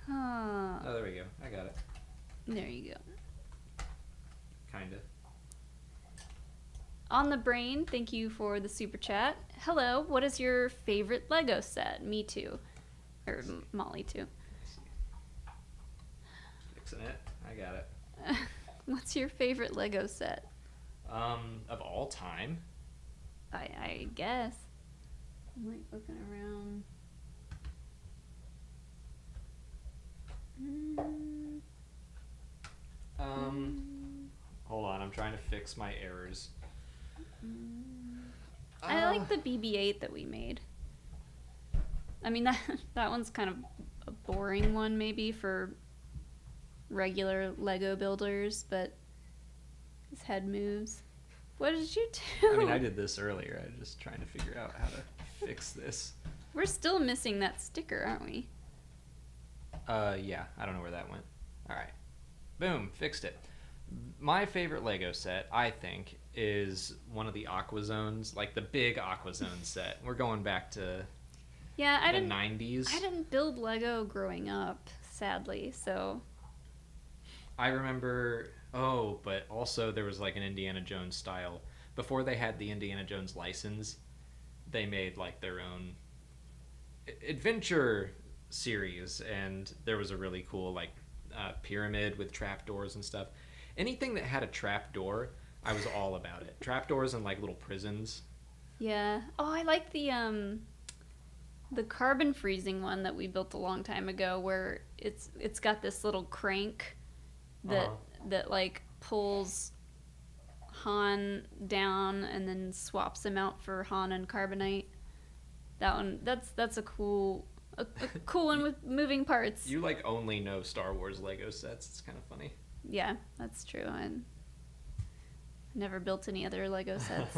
Huh. Oh, there we go. I got it. There you go. Kinda. On the Brain, thank you for the super chat. Hello, what is your favorite Lego set? Me too. Or Molly too. Let's see. Fixing it. I got it. What's your favorite Lego set? Of all time? I guess. I'm like looking around. Hold on, I'm trying to fix my errors. I like the BB-8 that we made. I mean, that one's kind of a boring one maybe for regular Lego builders, but his head moves. What did you do? I mean, I did this earlier. I was just trying to figure out how to fix this. We're still missing that sticker, aren't we? Yeah, I don't know where that went. Alright. Boom, fixed it. My favorite Lego set, I think, is one of the Aqua Zones, like the big Aqua Zone set. We're going back to the 90s. I didn't build Lego growing up, sadly, so... I remember Oh, but also there was like an Indiana Jones style. Before they had the Indiana Jones license, they made like their own adventure series, and there was a really cool like pyramid with trapdoors and stuff. Anything that had a trapdoor, I was all about it. Trapdoors and like little prisons. Yeah. Oh, I like the carbon freezing one that we built a long time ago, where it's got this little crank that that like pulls Han down and then swaps him out for Han and carbonite. That one, that's a cool one with moving parts. You like only know Star Wars Lego sets. It's kind of funny. Yeah, that's true. I never built any other Lego sets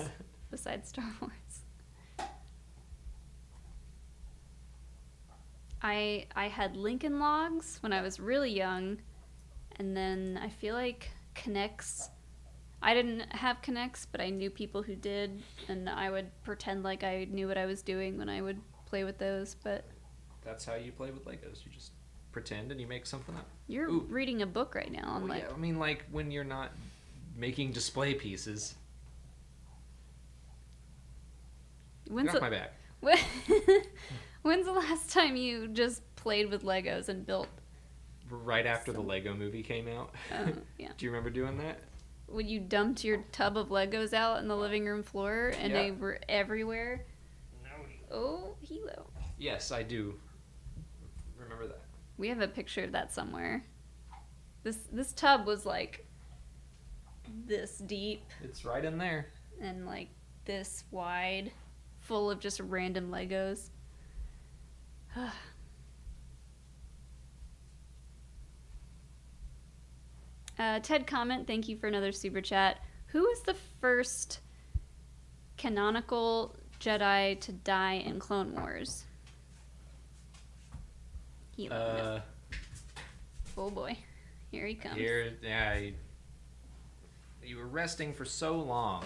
besides Star Wars. I had Lincoln Logs when I was really young, and then I feel like Connects. I didn't have Connects, but I knew people who did, and I would pretend like I knew what I was doing when I would play with those. But that's how you play with Legos. You just pretend and you make something up. You're reading a book right now. Well, yeah, I mean, like when you're not making display pieces. Get off my back. When's the last time you just played with Legos and built? Right after the Lego movie came out. Yeah. Do you remember doing that? When you dumped your tub of Legos out on the living room floor and they were everywhere? No. Oh, Hilo. Yes, I do remember that. We have a picture of that somewhere. This tub was like this deep. It's right in there. And like this wide, full of just random Legos. Ted comment, thank you for another super chat. Who is the first canonical Jedi to die in Clone Wars? Oh boy, here he comes. You were resting for so long.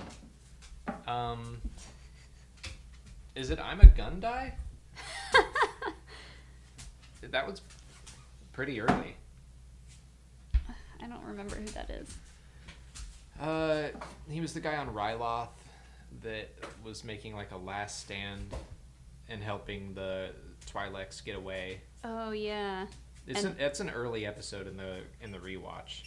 Is it I'm a Gundai? That was pretty early. I don't remember who that is. He was the guy on Ryloth that was making like a last stand and helping the Twi'leks get away. Oh yeah. It's an early episode in the rewatch.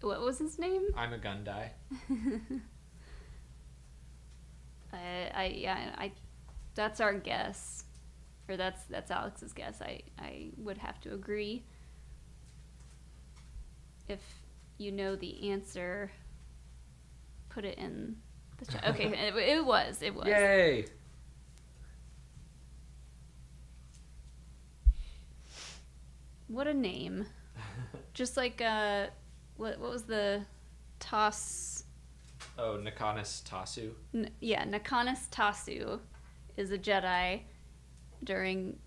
What was his name? I'm a Gundai. That's our guess. Or that's Alex's guess. I would have to agree. If you know the answer, put it in the chat. Okay, it was. Yay! What a name. Just like what was the Toss? Oh, Nakanis Tasu. Nakanis Tasu is a Jedi during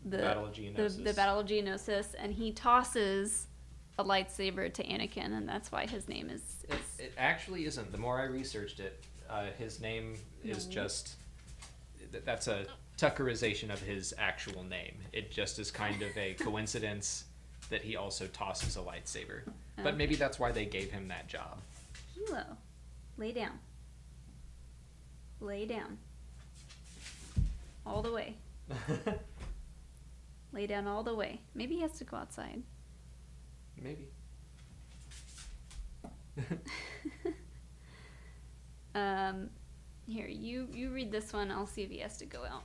the Battle of Geonosis. The Battle of Geonosis, and he tosses a lightsaber to Anakin, and that's why his name is... It actually isn't. The more I researched it, his name is just... That's a Tuckerization of his actual name. It just is kind of a coincidence that he also tosses a lightsaber. But maybe that's why they gave him that job. Hilo, lay down. Lay down. All the way. Lay down all the way. Maybe he has to go outside. Maybe. Here, you read this one. I'll see if he has to go out.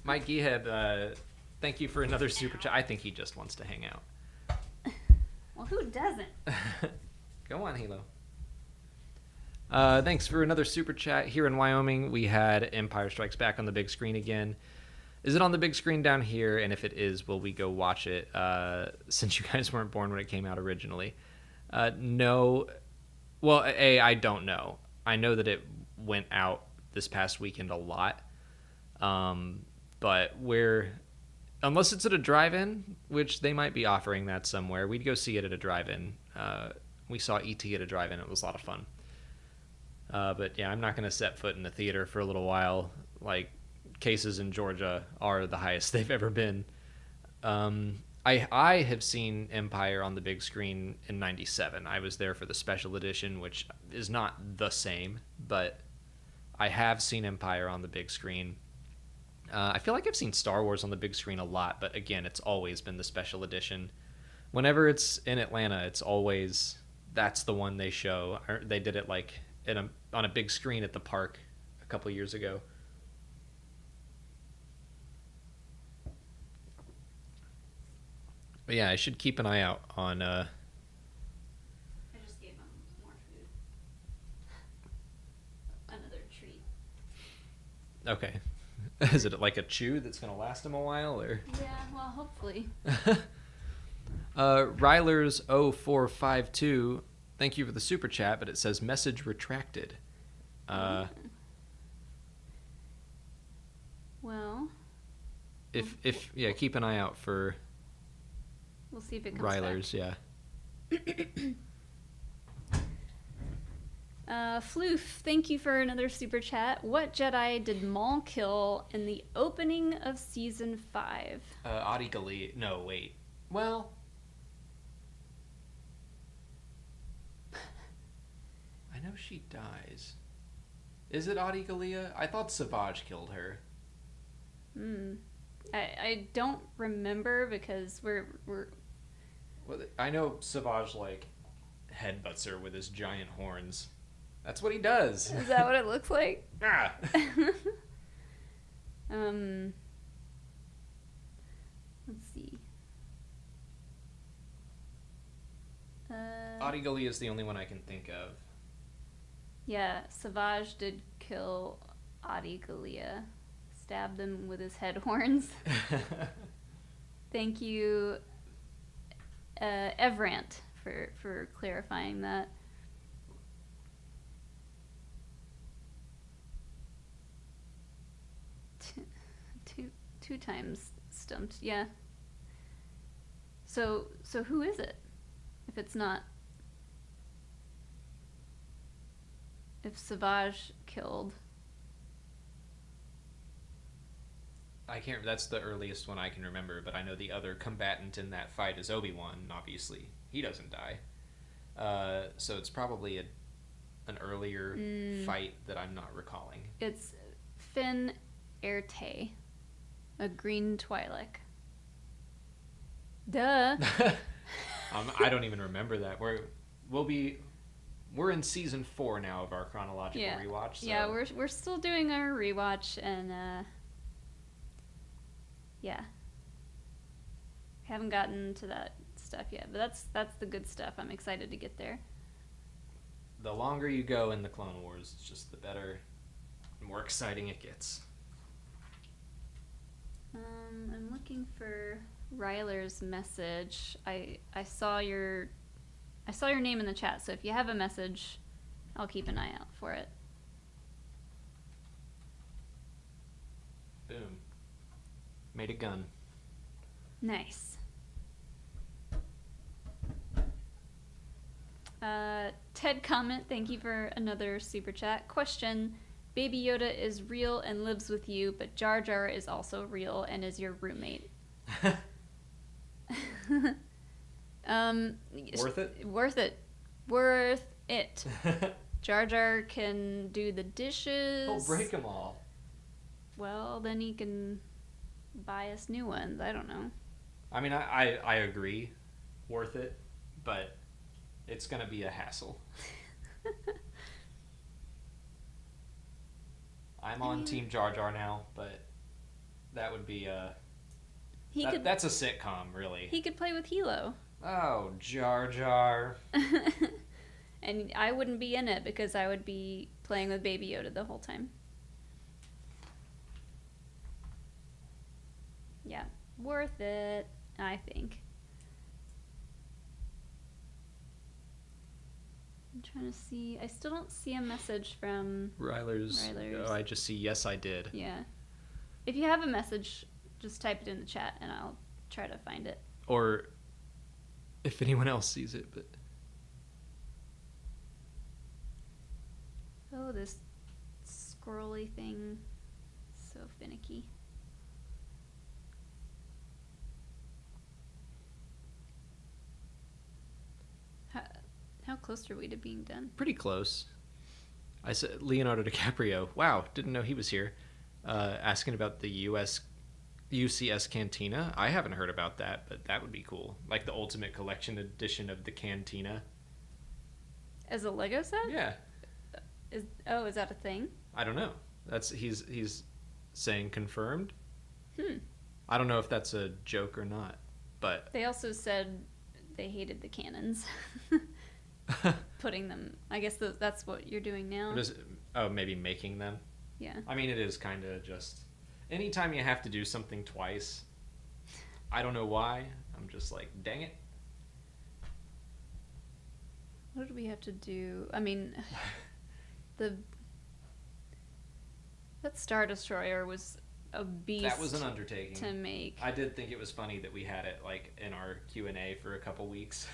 Mike Geheb, thank you for another super chat. I think he just wants to hang out. Well, who doesn't? Go on, Hilo. Thanks for another super chat. Here in Wyoming, we had Empire Strikes Back on the big screen again. Is it on the big screen down here? And if it is, will we go watch it? Since you guys weren't born when it came out originally. No. Well, I don't know. I know that it went out this past weekend a lot. But unless it's at a drive-in, which they might be offering that somewhere, we'd go see it at a drive-in. We saw E.T. at a drive-in. It was a lot of fun. But yeah, I'm not going to set foot in the theater for a little while. Like, cases in Georgia are the highest they've ever been. I have seen Empire on the big screen in '97. I was there for the special edition, which is not the same, but I have seen Empire on the big screen. I feel like I've seen Star Wars on the big screen a lot, but again, it's always been the special edition. Whenever it's in Atlanta, it's always that's the one they show. They did it like on a big screen at the park a couple years ago. But yeah, I should keep an eye out on. I just gave him more food. Another treat. Okay, is it like a chew that's gonna last him a while, or? Yeah, well, hopefully. Ryler's 0452, thank you for the super chat, but it says message retracted. Well, if keep an eye out for we'll see if it comes Ryler's, back. yeah. Floof, thank you for another super chat. What Jedi did Maul kill in the opening of season 5? Adi Gali. No, wait. Well, I know she dies. Is it Adi Gallia? I thought Savage killed her. I don't remember because we're Well, I know Savage like headbutts her with his giant horns. That's what he does. Is that what it looks like? Ah. Let's see. Adi Gallia is the only one I can think of. Yeah, Savage did kill Adi Gallia. Stabbed them with his head horns. Thank you, Evrant, for clarifying that. Two times stumped, yeah. So who is it? If it's not, if Savage killed. I can't. That's the earliest one I can remember, but I know the other combatant in that fight is Obi-Wan. Obviously, he doesn't die. So it's probably an earlier fight that I'm not recalling. It's Finn Erte, a green Twi'lek. Duh. I don't even remember that. We're in season 4 now of our chronological rewatch. So. Yeah, we're still doing our rewatch, and yeah, haven't gotten to that stuff yet, but that's the good stuff. I'm excited to get there. The longer you go in the Clone Wars, it's just the better, more exciting it gets. I'm looking for Ryler's message. I saw your name in the chat, so if you have a message, I'll keep an eye out for it. Boom. Made a gun. Nice. Ted comment, thank you for another super chat. Question: Baby Yoda is real and lives with you, but Jar Jar is also real and is your roommate. Worth it? Worth it. Worth it. Jar Jar can do the dishes. He'll break them all. Well, then he can buy us new ones. I don't know. I mean, I agree. Worth it, but it's going to be a hassle. I'm on Team Jar Jar now, but that would be that's a sitcom, really. He could play with Hilo. Oh, Jar Jar. And I wouldn't be in it because I would be playing with Baby Yoda the whole time. Yeah, worth it, I think. I'm trying to see. I still don't see a message from Ryler's. Oh, I just see yes, I did. Yeah. If you have a message, just type it in the chat and I'll try to find it. Or if anyone else sees it, but... Oh, this scrolly thing. So finicky. close are we to being done? Pretty close. I said Leonardo DiCaprio. Wow, didn't know he was here. Asking about the UCS Cantina. I haven't heard about that, but that would be cool. Like the Ultimate Collection edition of the Cantina. As a Lego set? Yeah. Is that a thing? I don't know. He's saying confirmed. Hmm. I don't know if that's a joke or not, but They also said they hated the cannons. Putting them. I guess that's what you're doing now. Maybe making them. Yeah. I mean, it is kind of just anytime you have to do something twice. I don't know why. I'm just like, dang it. What did we have to do? I mean, that Star Destroyer was a beast. That was an undertaking to make. I did think it was funny that we had it like in our Q&A for a couple weeks.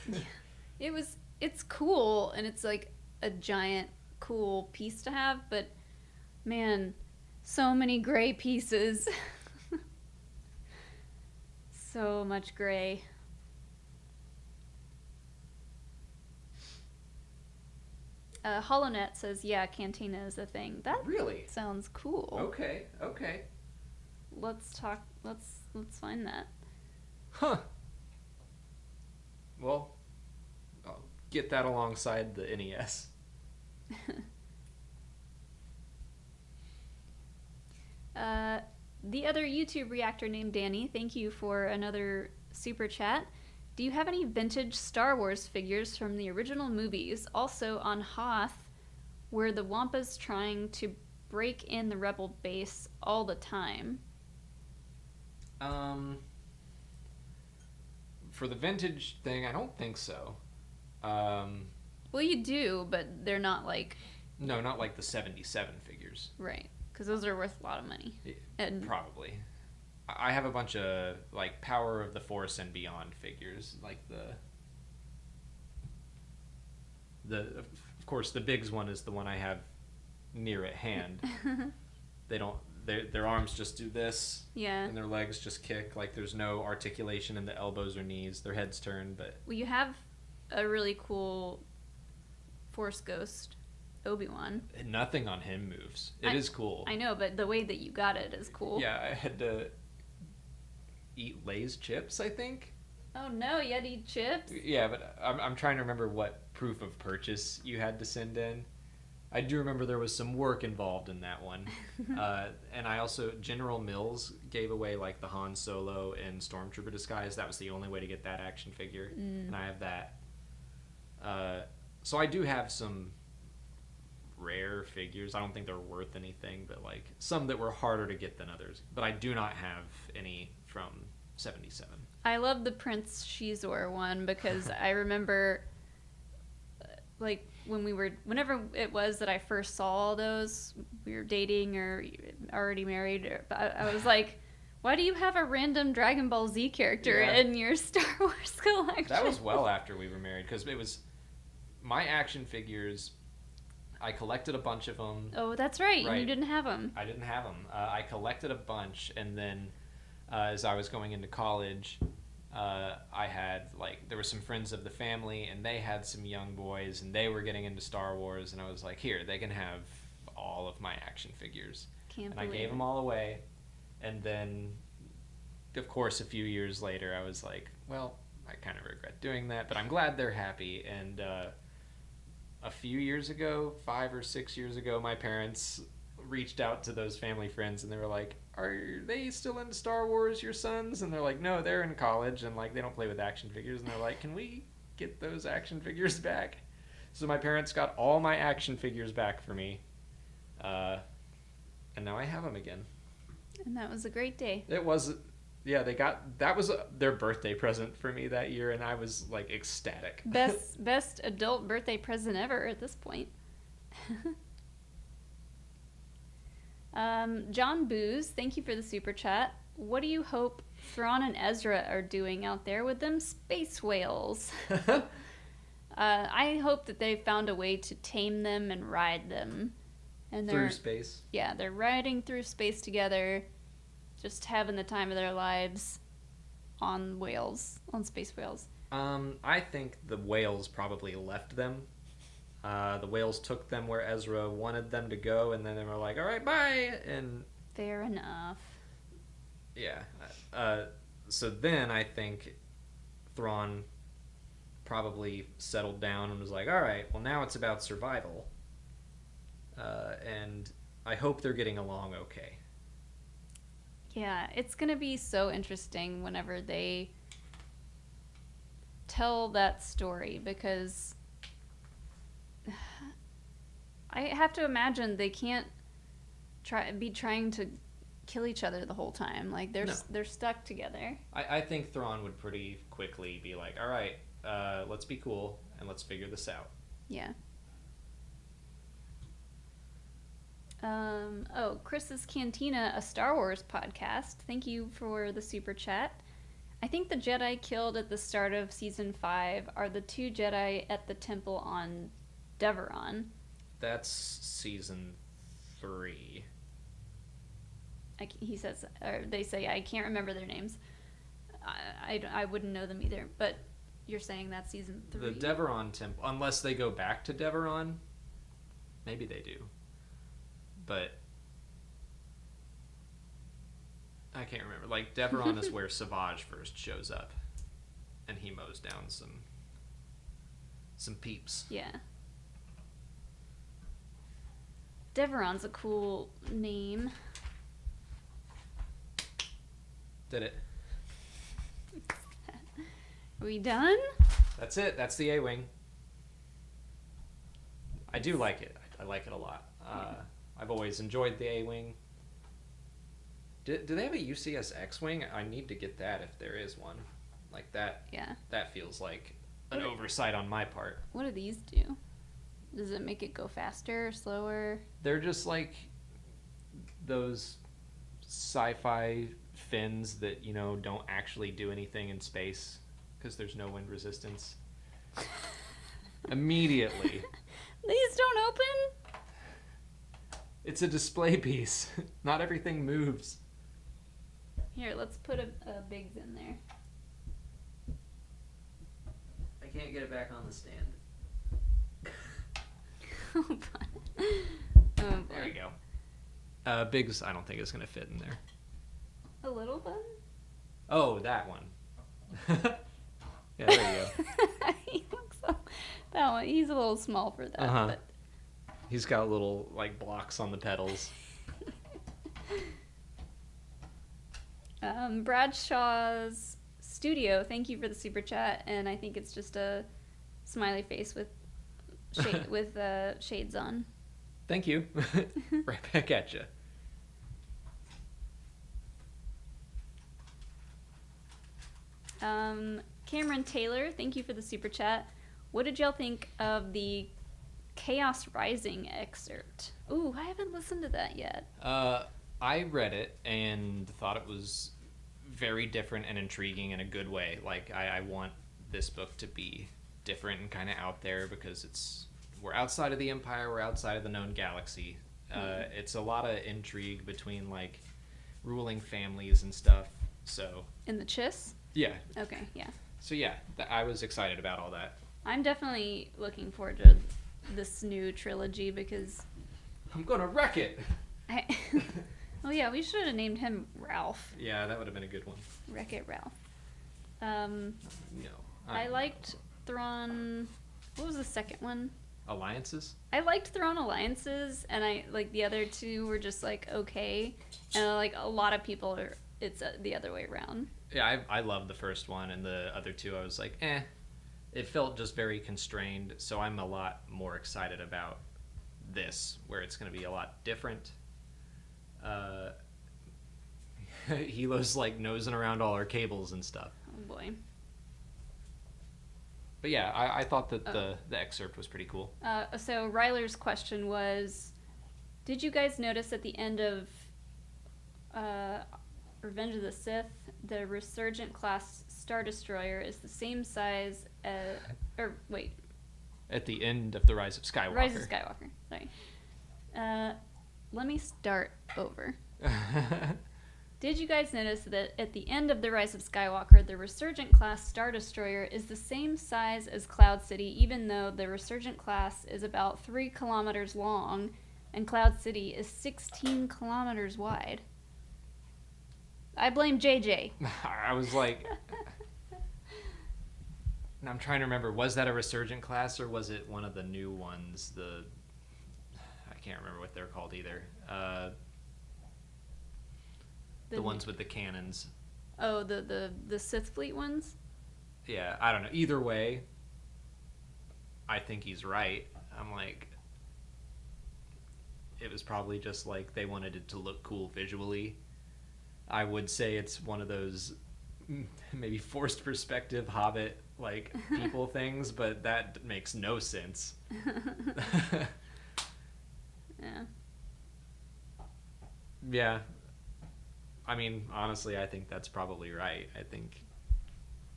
Yeah. It's cool, and it's like a giant cool piece to have, but man, so many gray pieces. So much gray. HoloNet says, yeah, Cantina is a thing. That Really? sounds cool. Okay. Let's find that. Huh. Well, I'll get that alongside the NES. The other YouTube reactor named Danny, thank you for another super chat. Do you have any vintage Star Wars figures from the original movies? Also on Hoth, were the Wampas trying to break in the Rebel base all the time? For the vintage thing, I don't think so. Well, you do, but they're not like... No, not like the 77 figures. Right, because those are worth a lot of money. And probably. I have a bunch of like Power of the Force and Beyond figures, like of course the Biggs one is the one I have near at hand. Their arms just do this, yeah, and their legs just kick. Like there's no articulation in the elbows or knees. Their heads turn, but well, you have a really cool Force Ghost Obi-Wan. Nothing on him moves. It is cool. I know, but the way that you got it is cool. Yeah, I had to eat Lay's chips, I think. Oh no, you had to eat chips? Yeah, but I'm trying to remember what proof of purchase you had to send in. I do remember there was some work involved in that one. And I also, General Mills gave away like the Han Solo and Stormtrooper disguise. That was the only way to get that action figure. And I have that. So I do have some rare figures. I don't think they're worth anything, but like some that were harder to get than others. But I do not have any from 77. I love the Prince Shizor one because I remember like whenever it was that I first saw all those, we were dating or already married, I was like, why do you have a random Dragon Ball Z character in your Star Wars collection? That was well after we were married, because it was my action figures. I collected a bunch of them. Oh, that's right. You didn't have them. I didn't have them. I collected a bunch, and then as I was going into college, I had, like, there were some friends of the family, and they had some young boys, and they were getting into Star Wars, and I was like, here, they can have all of my action figures. And I gave them all away, and then, of course, a few years later, I was like, well, I kind of regret doing that, but I'm glad they're happy, and a few years ago, 5 or 6 years ago, my parents reached out to those family friends, and they were like, are they still into Star Wars, your sons? And they're like, no, they're in college, and like they don't play with action figures. And they're like, can we get those action figures back? So my parents got all my action figures back for me, and now I have them again. And that was a great day. It was, yeah, that was their birthday present for me that year, and I was like ecstatic. Best adult birthday present ever at this point. John Booze, thank you for the super chat. What do you hope Thrawn and Ezra are doing out there with them space whales? I hope that they've found a way to tame them and ride them. And through space? Yeah, they're riding through space together, just having the time of their lives on space whales. I think the whales probably left them The whales took them where Ezra wanted them to go, and then they were like, all right, bye! And Fair enough. yeah. So then I think Thrawn probably settled down and was like, all right, well, now it's about survival. And I hope they're getting along okay. Yeah, it's going to be so interesting whenever they tell that story, because I have to imagine they can't be trying to kill each other the whole time. Like, they're stuck together. I think Thrawn would pretty quickly be like, all right, let's be cool and let's figure this out. Yeah. Chris's Cantina, a Star Wars podcast. Thank you for the super chat. I think the Jedi killed at the start of season 5 are the 2 Jedi at the temple on Deveron. That's season 3. He says, or they say, I can't remember their names. I wouldn't know them either, but you're saying that's season 3? The Deveron temple, unless they go back to Deveron, maybe they do. But I can't remember. Like, Deveron is where Savage first shows up, and he mows down some peeps. Yeah. Deveron's a cool name. Did it? Are we done? That's it. That's the A-Wing. I do like it. I like it a lot. I've always enjoyed the A-Wing. Do they have a UCS X-Wing? I need to get that if there is one. Like that. Yeah. That feels like an oversight on my part. What do these do? Does it make it go faster or slower? They're just like those sci-fi fins that, you know, don't actually do anything in space because there's no wind resistance. Immediately. These don't open? It's a display piece. Not everything moves. Here, let's put a Biggs in there. I can't get it back on the stand. Oh, boy. There you go. Biggs, I don't think is going to fit in there. A little bit? Oh, that one. Yeah, there you go. He looks so... That one, he's a little small for that. Uh-huh. But... He's got little, like, blocks on the pedals. Bradshaw's Studio, thank you for the super chat, and I think it's just a smiley face with shades on. Thank you. Right back at you. Cameron Taylor, thank you for the super chat. What did y'all think of the Chaos Rising excerpt? Ooh, I haven't listened to that yet. I read it and thought it was very different and intriguing in a good way. Like, I want this book to be different and kind of out there because we're outside of the Empire, we're outside of the known galaxy. It's a lot of intrigue between, like, ruling families and stuff. So In the Chiss? yeah. Okay, yeah. So yeah, I was excited about all that. I'm definitely looking forward to this new trilogy because... I'm gonna wreck it! Oh yeah, we should have named him Ralph. Yeah, that would have been a good one. Wreck-It Ralph. No. I liked Thrawn... What was the second one? Alliances? I liked Thrawn Alliances, and I like the other two were just like okay, and like a lot of people are. It's the other way around. Yeah, I loved the first one, and the other two I was like, eh. It felt just very constrained, so I'm a lot more excited about this, where it's going to be a lot different. Hilo's like nosing around all our cables and stuff. Oh boy. But yeah, I thought that the excerpt was pretty cool. So Ryler's question was, did you guys notice at the end of Revenge of the Sith, the Resurgent class Star Destroyer is the same size as... Or, wait. At the end of The Rise of Skywalker. Rise of Skywalker, sorry. Let me start over. Did you guys notice that at the end of The Rise of Skywalker, the Resurgent class Star Destroyer is the same size as Cloud City, even though the Resurgent class is about 3 kilometers long and Cloud City is 16 kilometers wide? I blame JJ. I was like... I'm trying to remember, was that a Resurgent class or was it one of the new ones? I can't remember what they're called either. The ones with the cannons. Oh, the Sith fleet ones? Yeah, I don't know. Either way, I think he's right. I'm like, it was probably just like they wanted it to look cool visually. I would say it's one of those maybe forced perspective Hobbit like people things, but that makes no sense. Yeah. Yeah. I mean, honestly, I think that's probably right. I think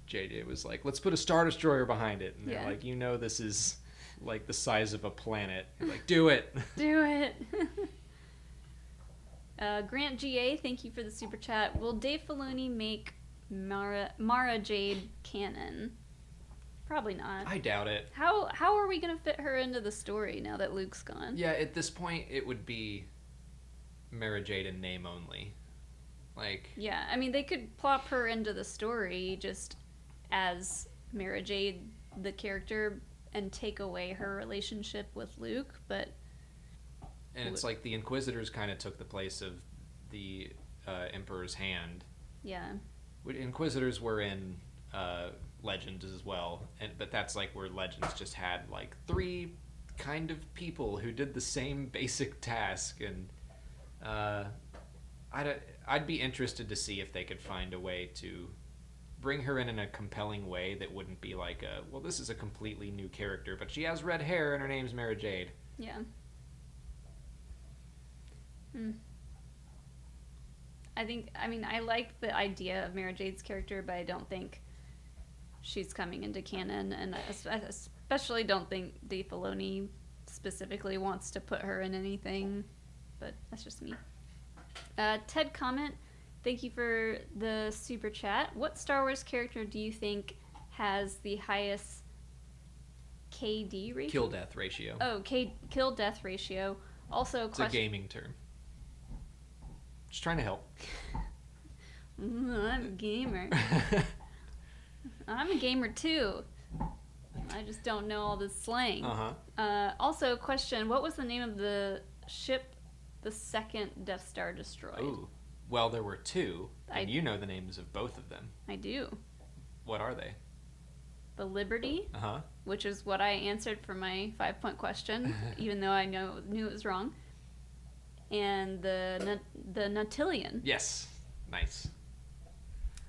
JJ was like, let's put a Star Destroyer behind it. And they're like, you know, this is like the size of a planet. You're like, do it. Do it. Grant GA, thank you for the super chat. Will Dave Filoni make Mara Jade canon? Probably not. I doubt it. How are we going to fit her into the story now that Luke's gone? Yeah, at this point, it would be Mara Jade in name only. Like, yeah, I mean, they could plop her into the story just as Mara Jade, the character, and take away her relationship with Luke, but... And it's like the Inquisitors kind of took the place of the Emperor's Hand. Yeah. Inquisitors were in Legends as well, but that's like where Legends just had like 3 kind of people who did the same basic task, and I'd be interested to see if they could find a way to bring her in a compelling way that wouldn't be like well, this is a completely new character, but she has red hair and her name's Mara Jade. Yeah. I like the idea of Mara Jade's character, but I don't think she's coming into canon, and I especially don't think Dave Filoni specifically wants to put her in anything, but that's just me. Ted Comment, thank you for the super chat. What Star Wars character do you think has the highest KD ratio? Kill-death ratio. Oh, kill-death ratio. Also, it's a gaming term. Just trying to help. I'm a gamer. I'm a gamer too. I just don't know all this slang. Also, question, what was the name of the ship the second Death Star destroyed? Ooh. Well, there were 2, and you know the names of both of them. I do. What are they? The Liberty, which is what I answered for my 5-point question, even though I knew it was wrong. And the Nautilus. Yes. Nice.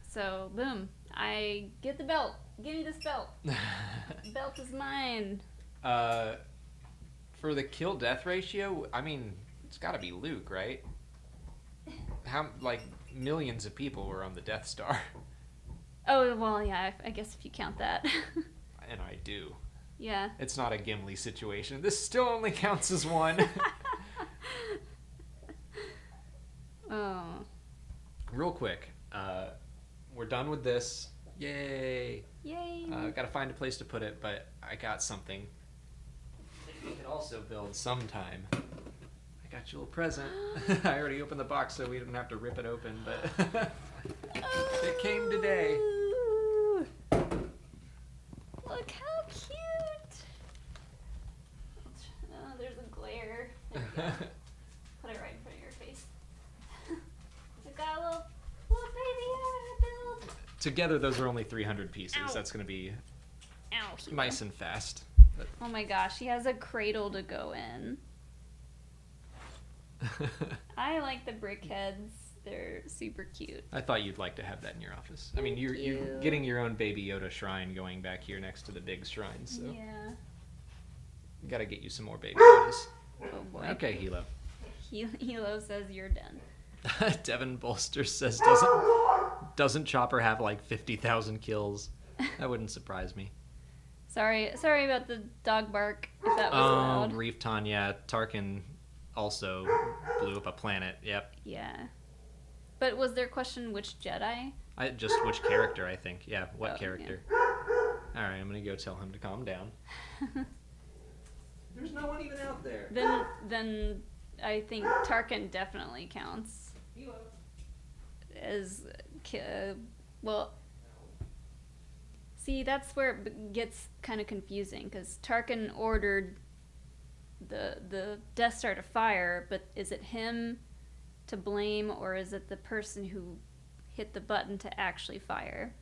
So, boom. I get the belt. Give me this belt. The belt is mine. For the kill-death ratio, I mean, it's got to be Luke, right? How, like, millions of people were on the Death Star. Oh, well, yeah, I guess if you count that. And I do. Yeah. It's not a Gimli situation. This still only counts as 1. Oh. Real quick, we're done with this. Yay! Yay! Gotta find a place to put it, but I got something that we could also build sometime. I got you a little present. I already opened the box so we didn't have to rip it open, but it came today. Look how cute! Oh, there's a glare. There we go. Put it right in front of your face. It's got a little baby build. Together, those are only 300 pieces. Ow. That's going to be Ow, nice and fast. But... Oh my gosh, he has a cradle to go in. I like the brick heads. They're super cute. I thought you'd like to have that in your office. I mean, you're getting your own Baby Yoda shrine going back here next to the big shrine, so... Yeah. Gotta get you some more Baby Yodas. Oh boy. Okay, Hilo. Hilo says you're done. Devin Bolster says, doesn't Chopper have like 50,000 kills? That wouldn't surprise me. Sorry about the dog bark, if that was loud. Reef Tanya, Tarkin also blew up a planet. Yep. Yeah. But was their question which Jedi? Just which character, I think. Yeah, what Oh, character? All right, I'm gonna go tell him to calm down. There's no one even out there. Then I think Tarkin definitely counts as well. See, that's where it gets kind of confusing because Tarkin ordered the Death Star to fire, but is it him to blame or is it the person who hit the button to actually fire?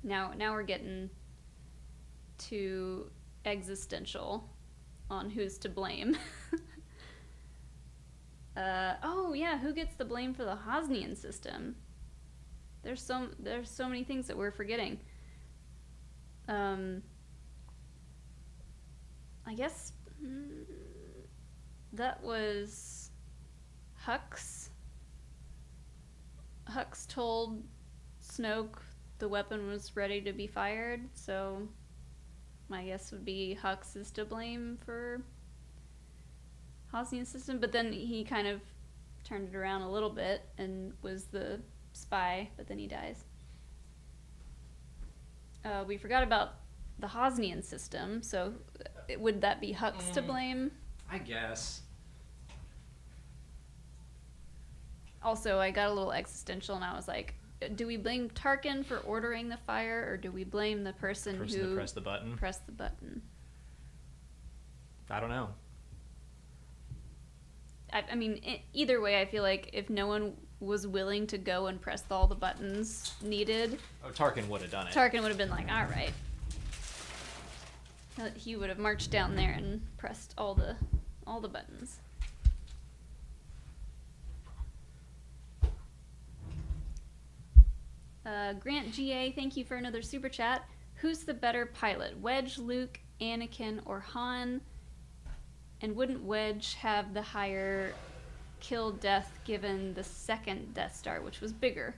Now we're getting too existential on who's to blame. Oh yeah, who gets the blame for the Hosnian system? There's so many things that we're forgetting. I guess that was Hux. Hux told Snoke the weapon was ready to be fired, so my guess would be Hux is to blame for Hosnian system, but then he kind of turned it around a little bit and was the spy, but then he dies. We forgot about the Hosnian system, so would that be Hux to blame? I guess. Also, I got a little existential and I was like, do we blame Tarkin for ordering the fire, or do we blame the person who that pressed the button? Pressed the button. I don't know. I mean, either way, I feel like if no one was willing to go and press all the buttons needed... Oh, Tarkin would have done it. Tarkin would have been like, all right. He would have marched down there and pressed all the buttons. Grant GA, thank you for another super chat. Who's the better pilot, Wedge, Luke, Anakin, or Han? And wouldn't Wedge have the higher kill death given the second Death Star, which was bigger?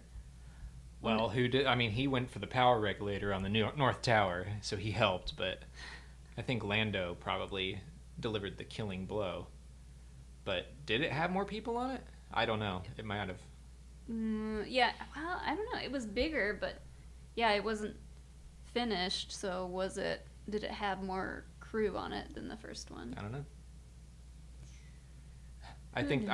Well, who did? I mean, he went for the power regulator on the North Tower, so he helped, but I think Lando probably delivered the killing blow. But did it have more people on it? I don't know. It might have. Yeah, well, I don't know. It was bigger, but yeah, it wasn't finished, so did it have more crew on it than the first one? I don't know. I think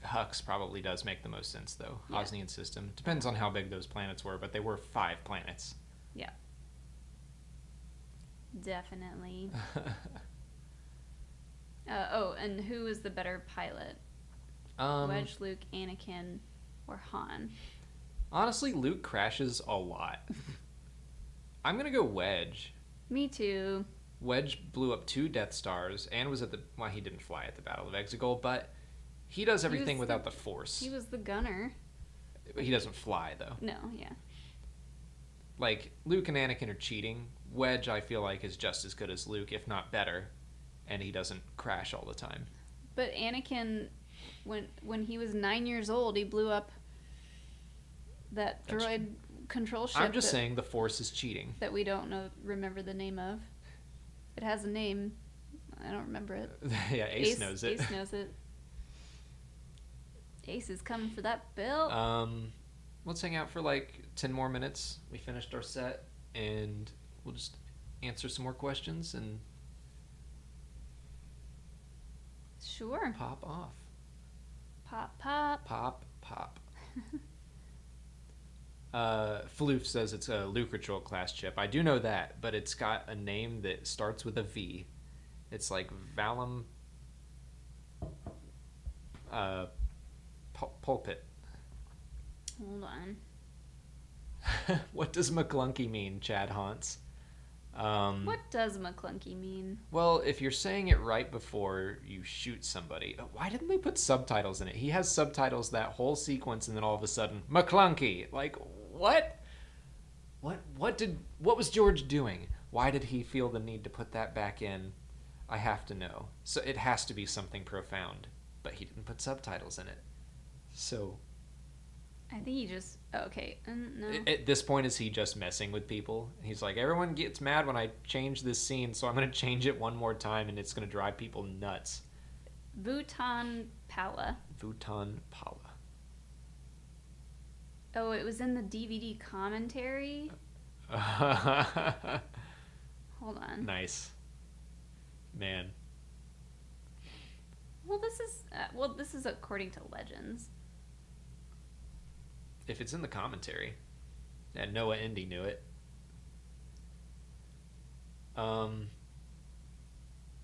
Hux probably does make the most sense, though. Yeah. Hosnian system. Depends on how big those planets were, but they were 5 planets. Yeah. Definitely. And who is the better pilot? Wedge, Luke, Anakin, or Han? Honestly, Luke crashes a lot. I'm going to go Wedge. Me too. Wedge blew up 2 Death Stars and was at the... Well, he didn't fly at the Battle of Exegol, but he does everything without the Force. He was the gunner. He doesn't fly, though. No, yeah. Like, Luke and Anakin are cheating. Wedge, I feel like, is just as good as Luke, if not better. And he doesn't crash all the time. But Anakin, when he was 9 years old, he blew up that droid control ship. I'm just saying the Force is cheating. That we don't remember the name of. It has a name. I don't remember it. Yeah, Ace knows it. Ace knows it. Ace is coming for that bill. Let's hang out for like 10 more minutes. We finished our set, and we'll just answer some more questions and sure. Pop off. Pop, pop. Pop, pop. Floof says it's a Lucratrol class chip. I do know that, but it's got a name that starts with a V. It's like Valum Pulpit. Hold on. What does McClunky mean, Chad Haunts? What does McClunky mean? Well, if you're saying it right before you shoot somebody, why didn't they put subtitles in it? He has subtitles that whole sequence, and then all of a sudden, McClunky. Like, what? What was George doing? Why did he feel the need to put that back in? I have to know. So it has to be something profound, but he didn't put subtitles in it. So I think he just... okay. No. At this point, is he just messing with people? He's like, everyone gets mad when I change this scene, so I'm going to change it one more time, and it's going to drive people nuts. Vuitton Pala. Vuitton Pala. Oh, it was in the DVD commentary? Hold on. Nice. Man. Well, this is according to Legends. If it's in the commentary. And Noah Indy knew it. What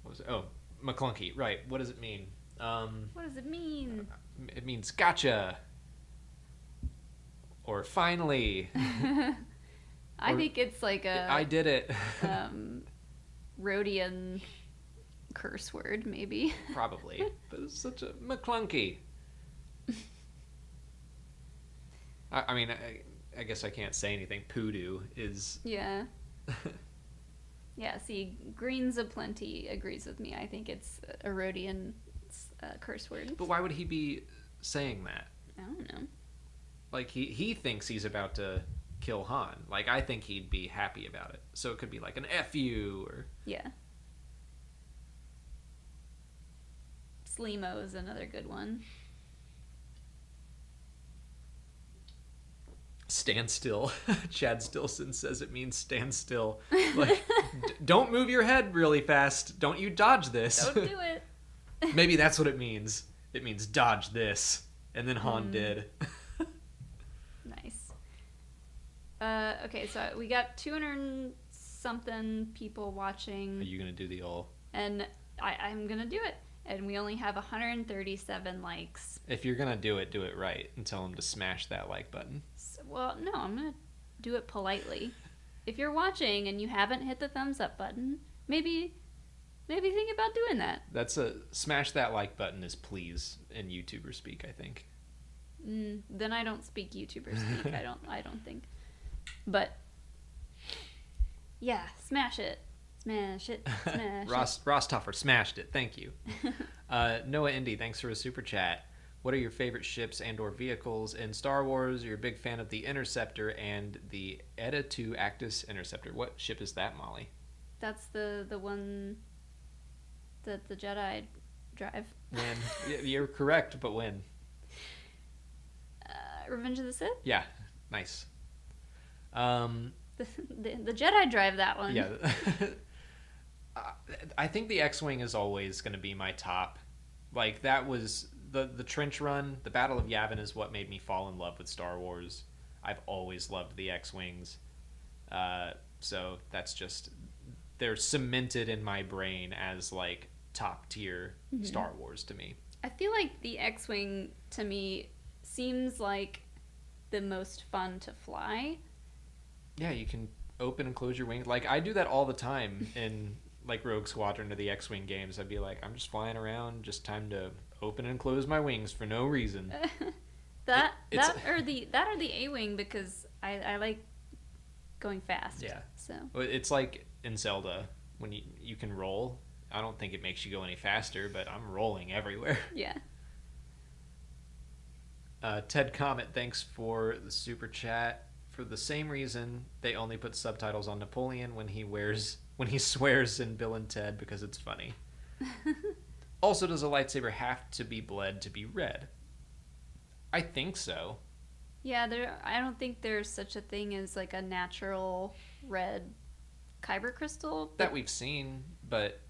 was it? Oh, McClunky. Right. What does it mean? What does it mean? It means gotcha. Or finally. I think it's like a... I did it. Rhodian curse word, maybe. Probably. But it's such a McClunky. I mean, I guess I can't say anything. Poodoo is... Yeah. Yeah, see, Greens Aplenty agrees with me. I think it's a Rhodian curse word. But why would he be saying that? I don't know. Like, he thinks he's about to kill Han. Like, I think he'd be happy about it. So it could be like an F you or... Yeah. Sleemo is another good one. Stand still. Chad Stilson says it means stand still. Like, don't move your head really fast. Don't you dodge this. Don't do it. Maybe that's what it means. It means dodge this. And then Han did. Nice. Okay, so we got 200-something people watching. Are you going to do the old... And I'm going to do it. And we only have 137 likes. If you're going to do it right. And tell them to smash that like button. Well, no, I'm going to do it politely. If you're watching and you haven't hit the thumbs up button, maybe think about doing that. That's a... Smash that like button is please in YouTuber speak, I think. Then I don't speak YouTuber speak. I don't think. But yeah, smash it. Smash it. Smash Ross Toffer smashed it. Thank you. Noah Indy, thanks for a super chat. What are your favorite ships and or vehicles in Star Wars? You're a big fan of the Interceptor and the Eta 2 Actis Interceptor. What ship is that, Molly? That's the one that the Jedi drive. When? You're correct, but when? Revenge of the Sith? Yeah, nice. The Jedi drive that one. Yeah. I think the X-Wing is always going to be my top. Like, that was... The trench run, the Battle of Yavin is what made me fall in love with Star Wars. I've always loved the X-Wings. So that's just... They're cemented in my brain as, like, top-tier Star Wars to me. I feel like the X-Wing, to me, seems like the most fun to fly. Yeah, you can open and close your wings. Like, I do that all the time in, like, Rogue Squadron or the X-Wing games. I'd be like, I'm just flying around, just time to open and close my wings for no reason. that or the A-Wing, because I like going fast. Yeah. So it's like in Zelda, when you can roll. I don't think it makes you go any faster, but I'm rolling everywhere. Yeah. Ted Comet, thanks for the super chat. For the same reason, they only put subtitles on Napoleon when he swears in Bill and Ted, because it's funny. Also, does a lightsaber have to be bled to be red? I think so. Yeah, I don't think there's such a thing as like a natural red kyber crystal that we've seen, but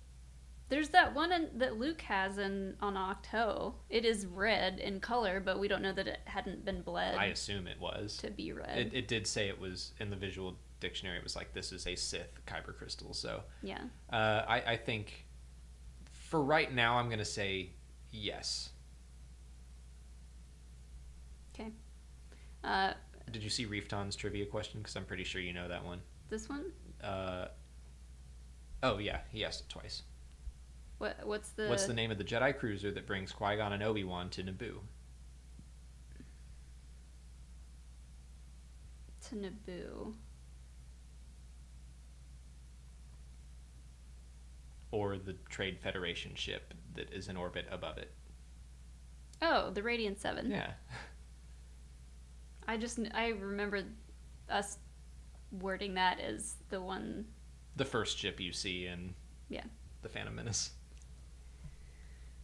there's that one that Luke has on Octo. It is red in color, but we don't know that it hadn't been bled. I assume it was to be red. It did say it was in the visual dictionary. It was like, this is a Sith kyber crystal. So yeah, I think for right now I'm gonna say yes. Okay. Did you see Reefton's trivia question? Because I'm pretty sure you know that one. This one? Oh yeah, he asked it twice. What's the name of the Jedi cruiser that brings Qui-Gon and Obi-Wan to Naboo? To Naboo. Or the Trade Federation ship that is in orbit above it. Oh, the Radiant 7. Yeah. I remember us wording that as the one... The first ship you see in The Phantom Menace.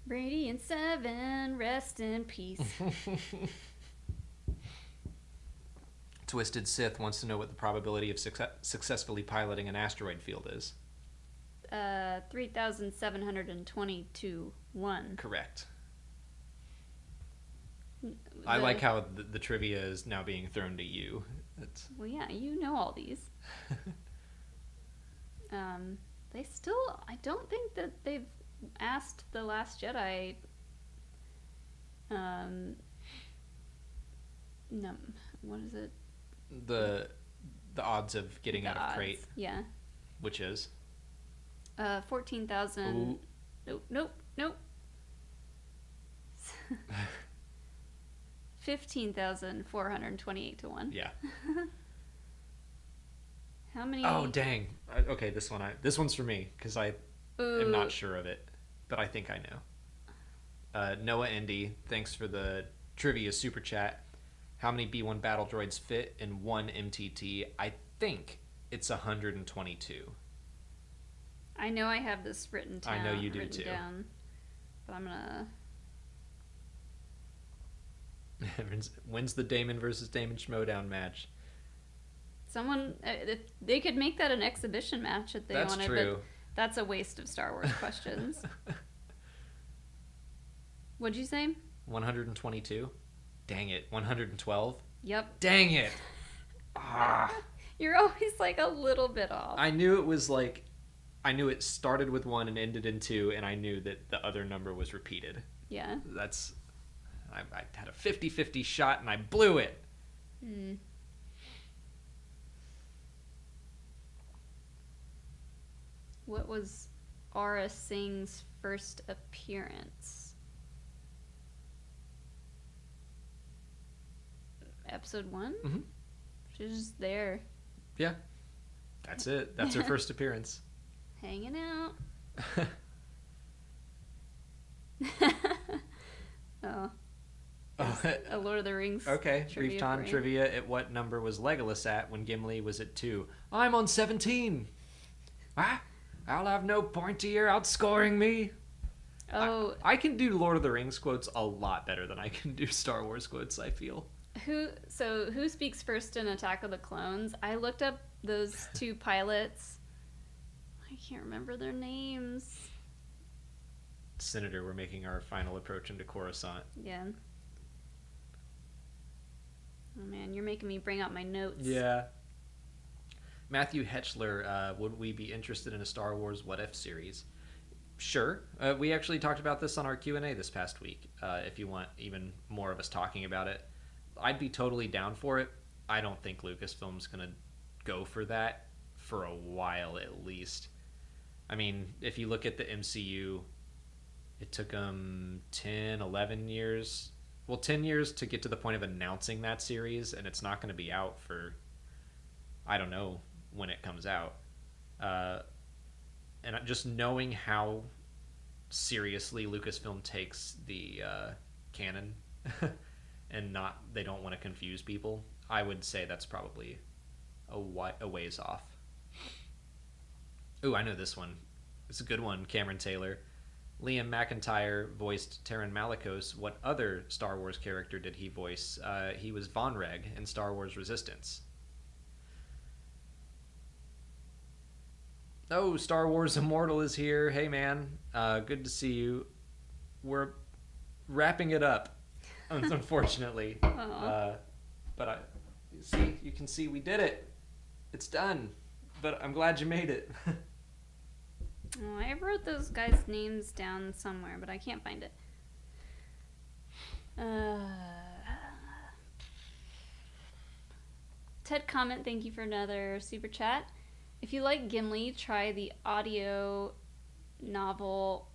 Radiant 7, rest in peace. Twisted Sith wants to know what the probability of successfully piloting an asteroid field is. 3,722 1. Correct. I like how the trivia is now being thrown to you. Well, yeah, you know all these. They still, I don't think that they've asked The Last Jedi. No, what is it? The odds of getting out of crate. Yeah. Which is? 14,000. Nope. 15,428 to 1. Yeah. How many? Oh, dang. Okay, this one's for me because I am not sure of it, but I think I know. Noah Indy, thanks for the trivia super chat. How many B1 battle droids fit in one MTT? I think it's 122. I know I have this written down. I know you do too. But I'm gonna. When's the Damon versus Damon Schmodown match? Someone, they could make that an exhibition match if they wanted. That's true. But that's a waste of Star Wars questions. What'd you say? 122. Dang it. 112. Yep. Dang it. You're always like a little bit off. I knew it started with 1 and ended in 2, and I knew that the other number was repeated. Yeah. I had a 50-50 shot, and I blew it. What was Aura Singh's first appearance? Episode 1? Mm-hmm. She's just there. Yeah. That's it. That's her first appearance. Hanging out. Oh. A Lord of the Rings. Okay. Brief time trivia. At what number was Legolas at when Gimli was at 2? I'm on 17. I'll have no pointier outscoring me. Oh. I can do Lord of the Rings quotes a lot better than I can do Star Wars quotes, I feel. Who speaks first in Attack of the Clones? I looked up those 2 pilots. I can't remember their names. Senator, we're making our final approach into Coruscant. Yeah. Oh man, you're making me bring out my notes. Yeah. Matthew Hetchler, would we be interested in a Star Wars What If series? Sure. We actually talked about this on our Q&A this past week. If you want even more of us talking about it, I'd be totally down for it. I don't think Lucasfilm's going to go for that for a while at least. I mean, if you look at the MCU, it took them 10, 11 years. Well, 10 years to get to the point of announcing that series, and it's not going to be out for, I don't know when it comes out. And just knowing how seriously Lucasfilm takes the canon and they don't want to confuse people, I would say that's probably a ways off. Ooh, I know this one. It's a good one, Cameron Taylor. Liam McIntyre voiced Terran Malicos. What other Star Wars character did he voice? He was Von Reg in Star Wars Resistance. Oh, Star Wars Immortal is here. Hey, man. Good to see you. We're wrapping it up, unfortunately. But you can see we did it. It's done. But I'm glad you made it. Oh, I wrote those guys' names down somewhere, but I can't find it. Ted Comment, thank you for another super chat. If you like Gimli, try the audio novel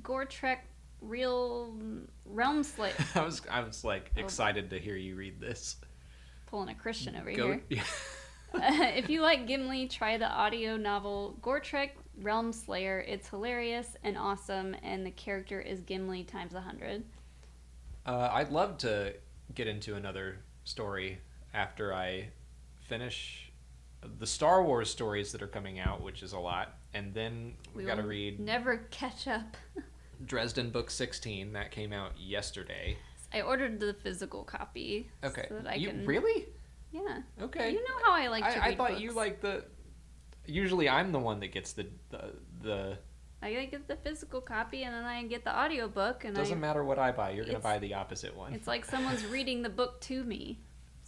Gortrek Realm Slayer. I was like excited to hear you read this. Pulling a Christian over here. Yeah. If you like Gimli, try the audio novel Gortrek Realm Slayer. It's hilarious and awesome, and the character is Gimli times 100. I'd love to get into another story after I finish the Star Wars stories that are coming out, which is a lot, and then we got to read. Never catch up. Dresden Book 16 that came out yesterday. I ordered the physical copy. Okay. So that I can. Really? Yeah. Okay. You know how I like to read I thought books. you like the... Usually I'm the one that gets the I get the physical copy and then I get the audiobook and doesn't matter what I buy. You're going to It's- buy the opposite one. It's like someone's reading the book to me.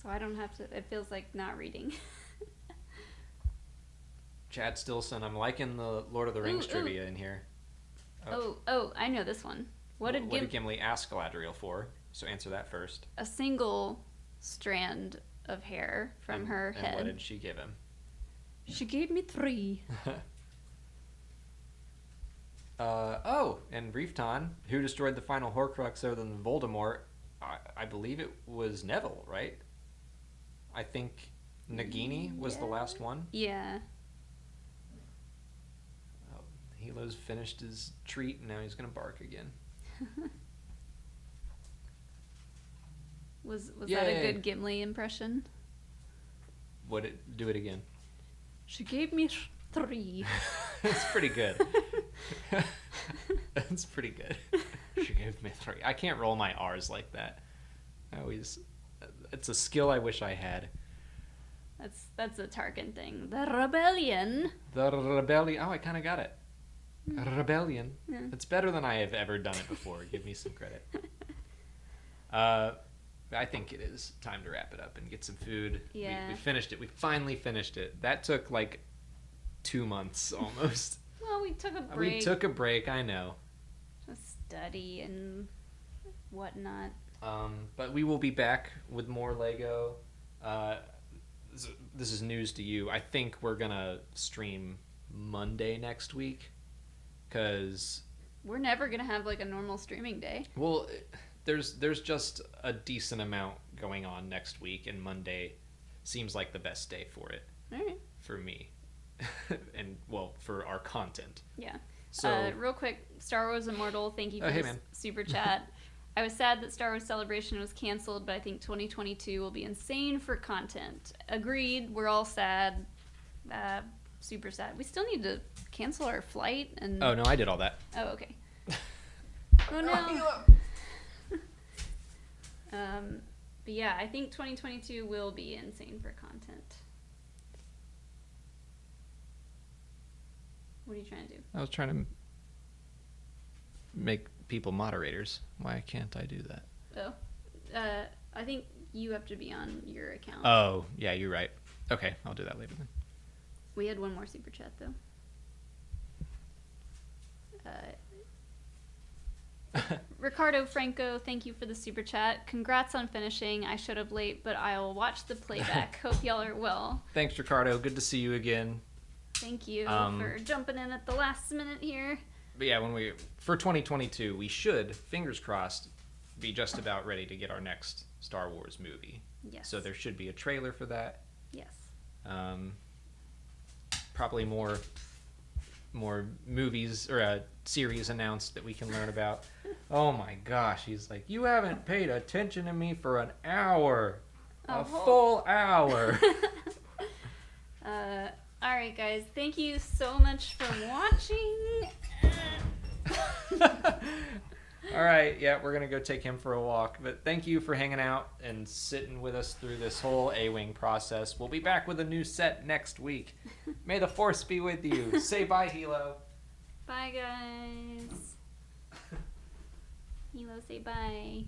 So I don't have to it feels like not reading. Chad Stilson, I'm liking the Lord of the Rings Ooh. trivia in here. Oh, I know this one. What did Gimli ask Galadriel for? So answer that first. a single strand of hair from her head. And what did she give him? She gave me 3. And Reefton, who destroyed the final Horcrux other than Voldemort? I believe it was Neville, right? I think Nagini was the last one. Yeah. Oh, Hilo's finished his treat, and now he's gonna bark again. Was that a good Gimli impression? Do it again. She gave me 3. That's pretty good. That's pretty good. She gave me 3. I can't roll my R's like that. It's a skill I wish I had. That's a Tarkin thing. The rebellion. The rebellion. Oh, I kind of got it. Rebellion. Yeah. It's better than I have ever done it before. Give me some credit. I think it is time to wrap it up and get some food. Yeah. We finished it. We finally finished it. That took like 2 months almost. Well, we took a break. We took a break, I know. To study and whatnot. But we will be back with more Lego. This is news to you. I think we're going to stream Monday next week. Because... We're never going to have like a normal streaming day. Well... There's just a decent amount going on next week, and Monday seems like the best day for it. All right. For me. And, well, for our content. Yeah. So, real quick, Star Wars Immortal, thank you for hey, this man. super chat. I was sad that Star Wars Celebration was canceled, but I think 2022 will be insane for content. Agreed. We're all sad. Super sad. We still need to cancel our flight and... Oh, no, I did all that. Oh, okay. Oh, no. But yeah, I think 2022 will be insane for content. What are you trying to do? I was trying to make people moderators. Why can't I do that? Oh. I think you have to be on your account. Oh, yeah, you're right. Okay, I'll do that later then. We had one more super chat, though. Ricardo Franco, thank you for the super chat. Congrats on finishing. I showed up late, but I'll watch the playback. Hope y'all are well. Thanks, Ricardo. Good to see you again. Thank you for jumping in at the last minute here. But yeah, for 2022, we should, fingers crossed, be just about ready to get our next Star Wars movie. Yes. So there should be a trailer for that. Yes. Probably more movies or a series announced that we can learn about. Oh my gosh, he's like, you haven't paid attention to me for an hour. A full hour. Alright guys, thank you so much for watching. Alright, yeah, we're gonna go take him for a walk. But thank you for hanging out and sitting with us through this whole A-Wing process. We'll be back with a new set next week. May the Force be with you. Say bye, Hilo. Bye guys. Hilo, say bye.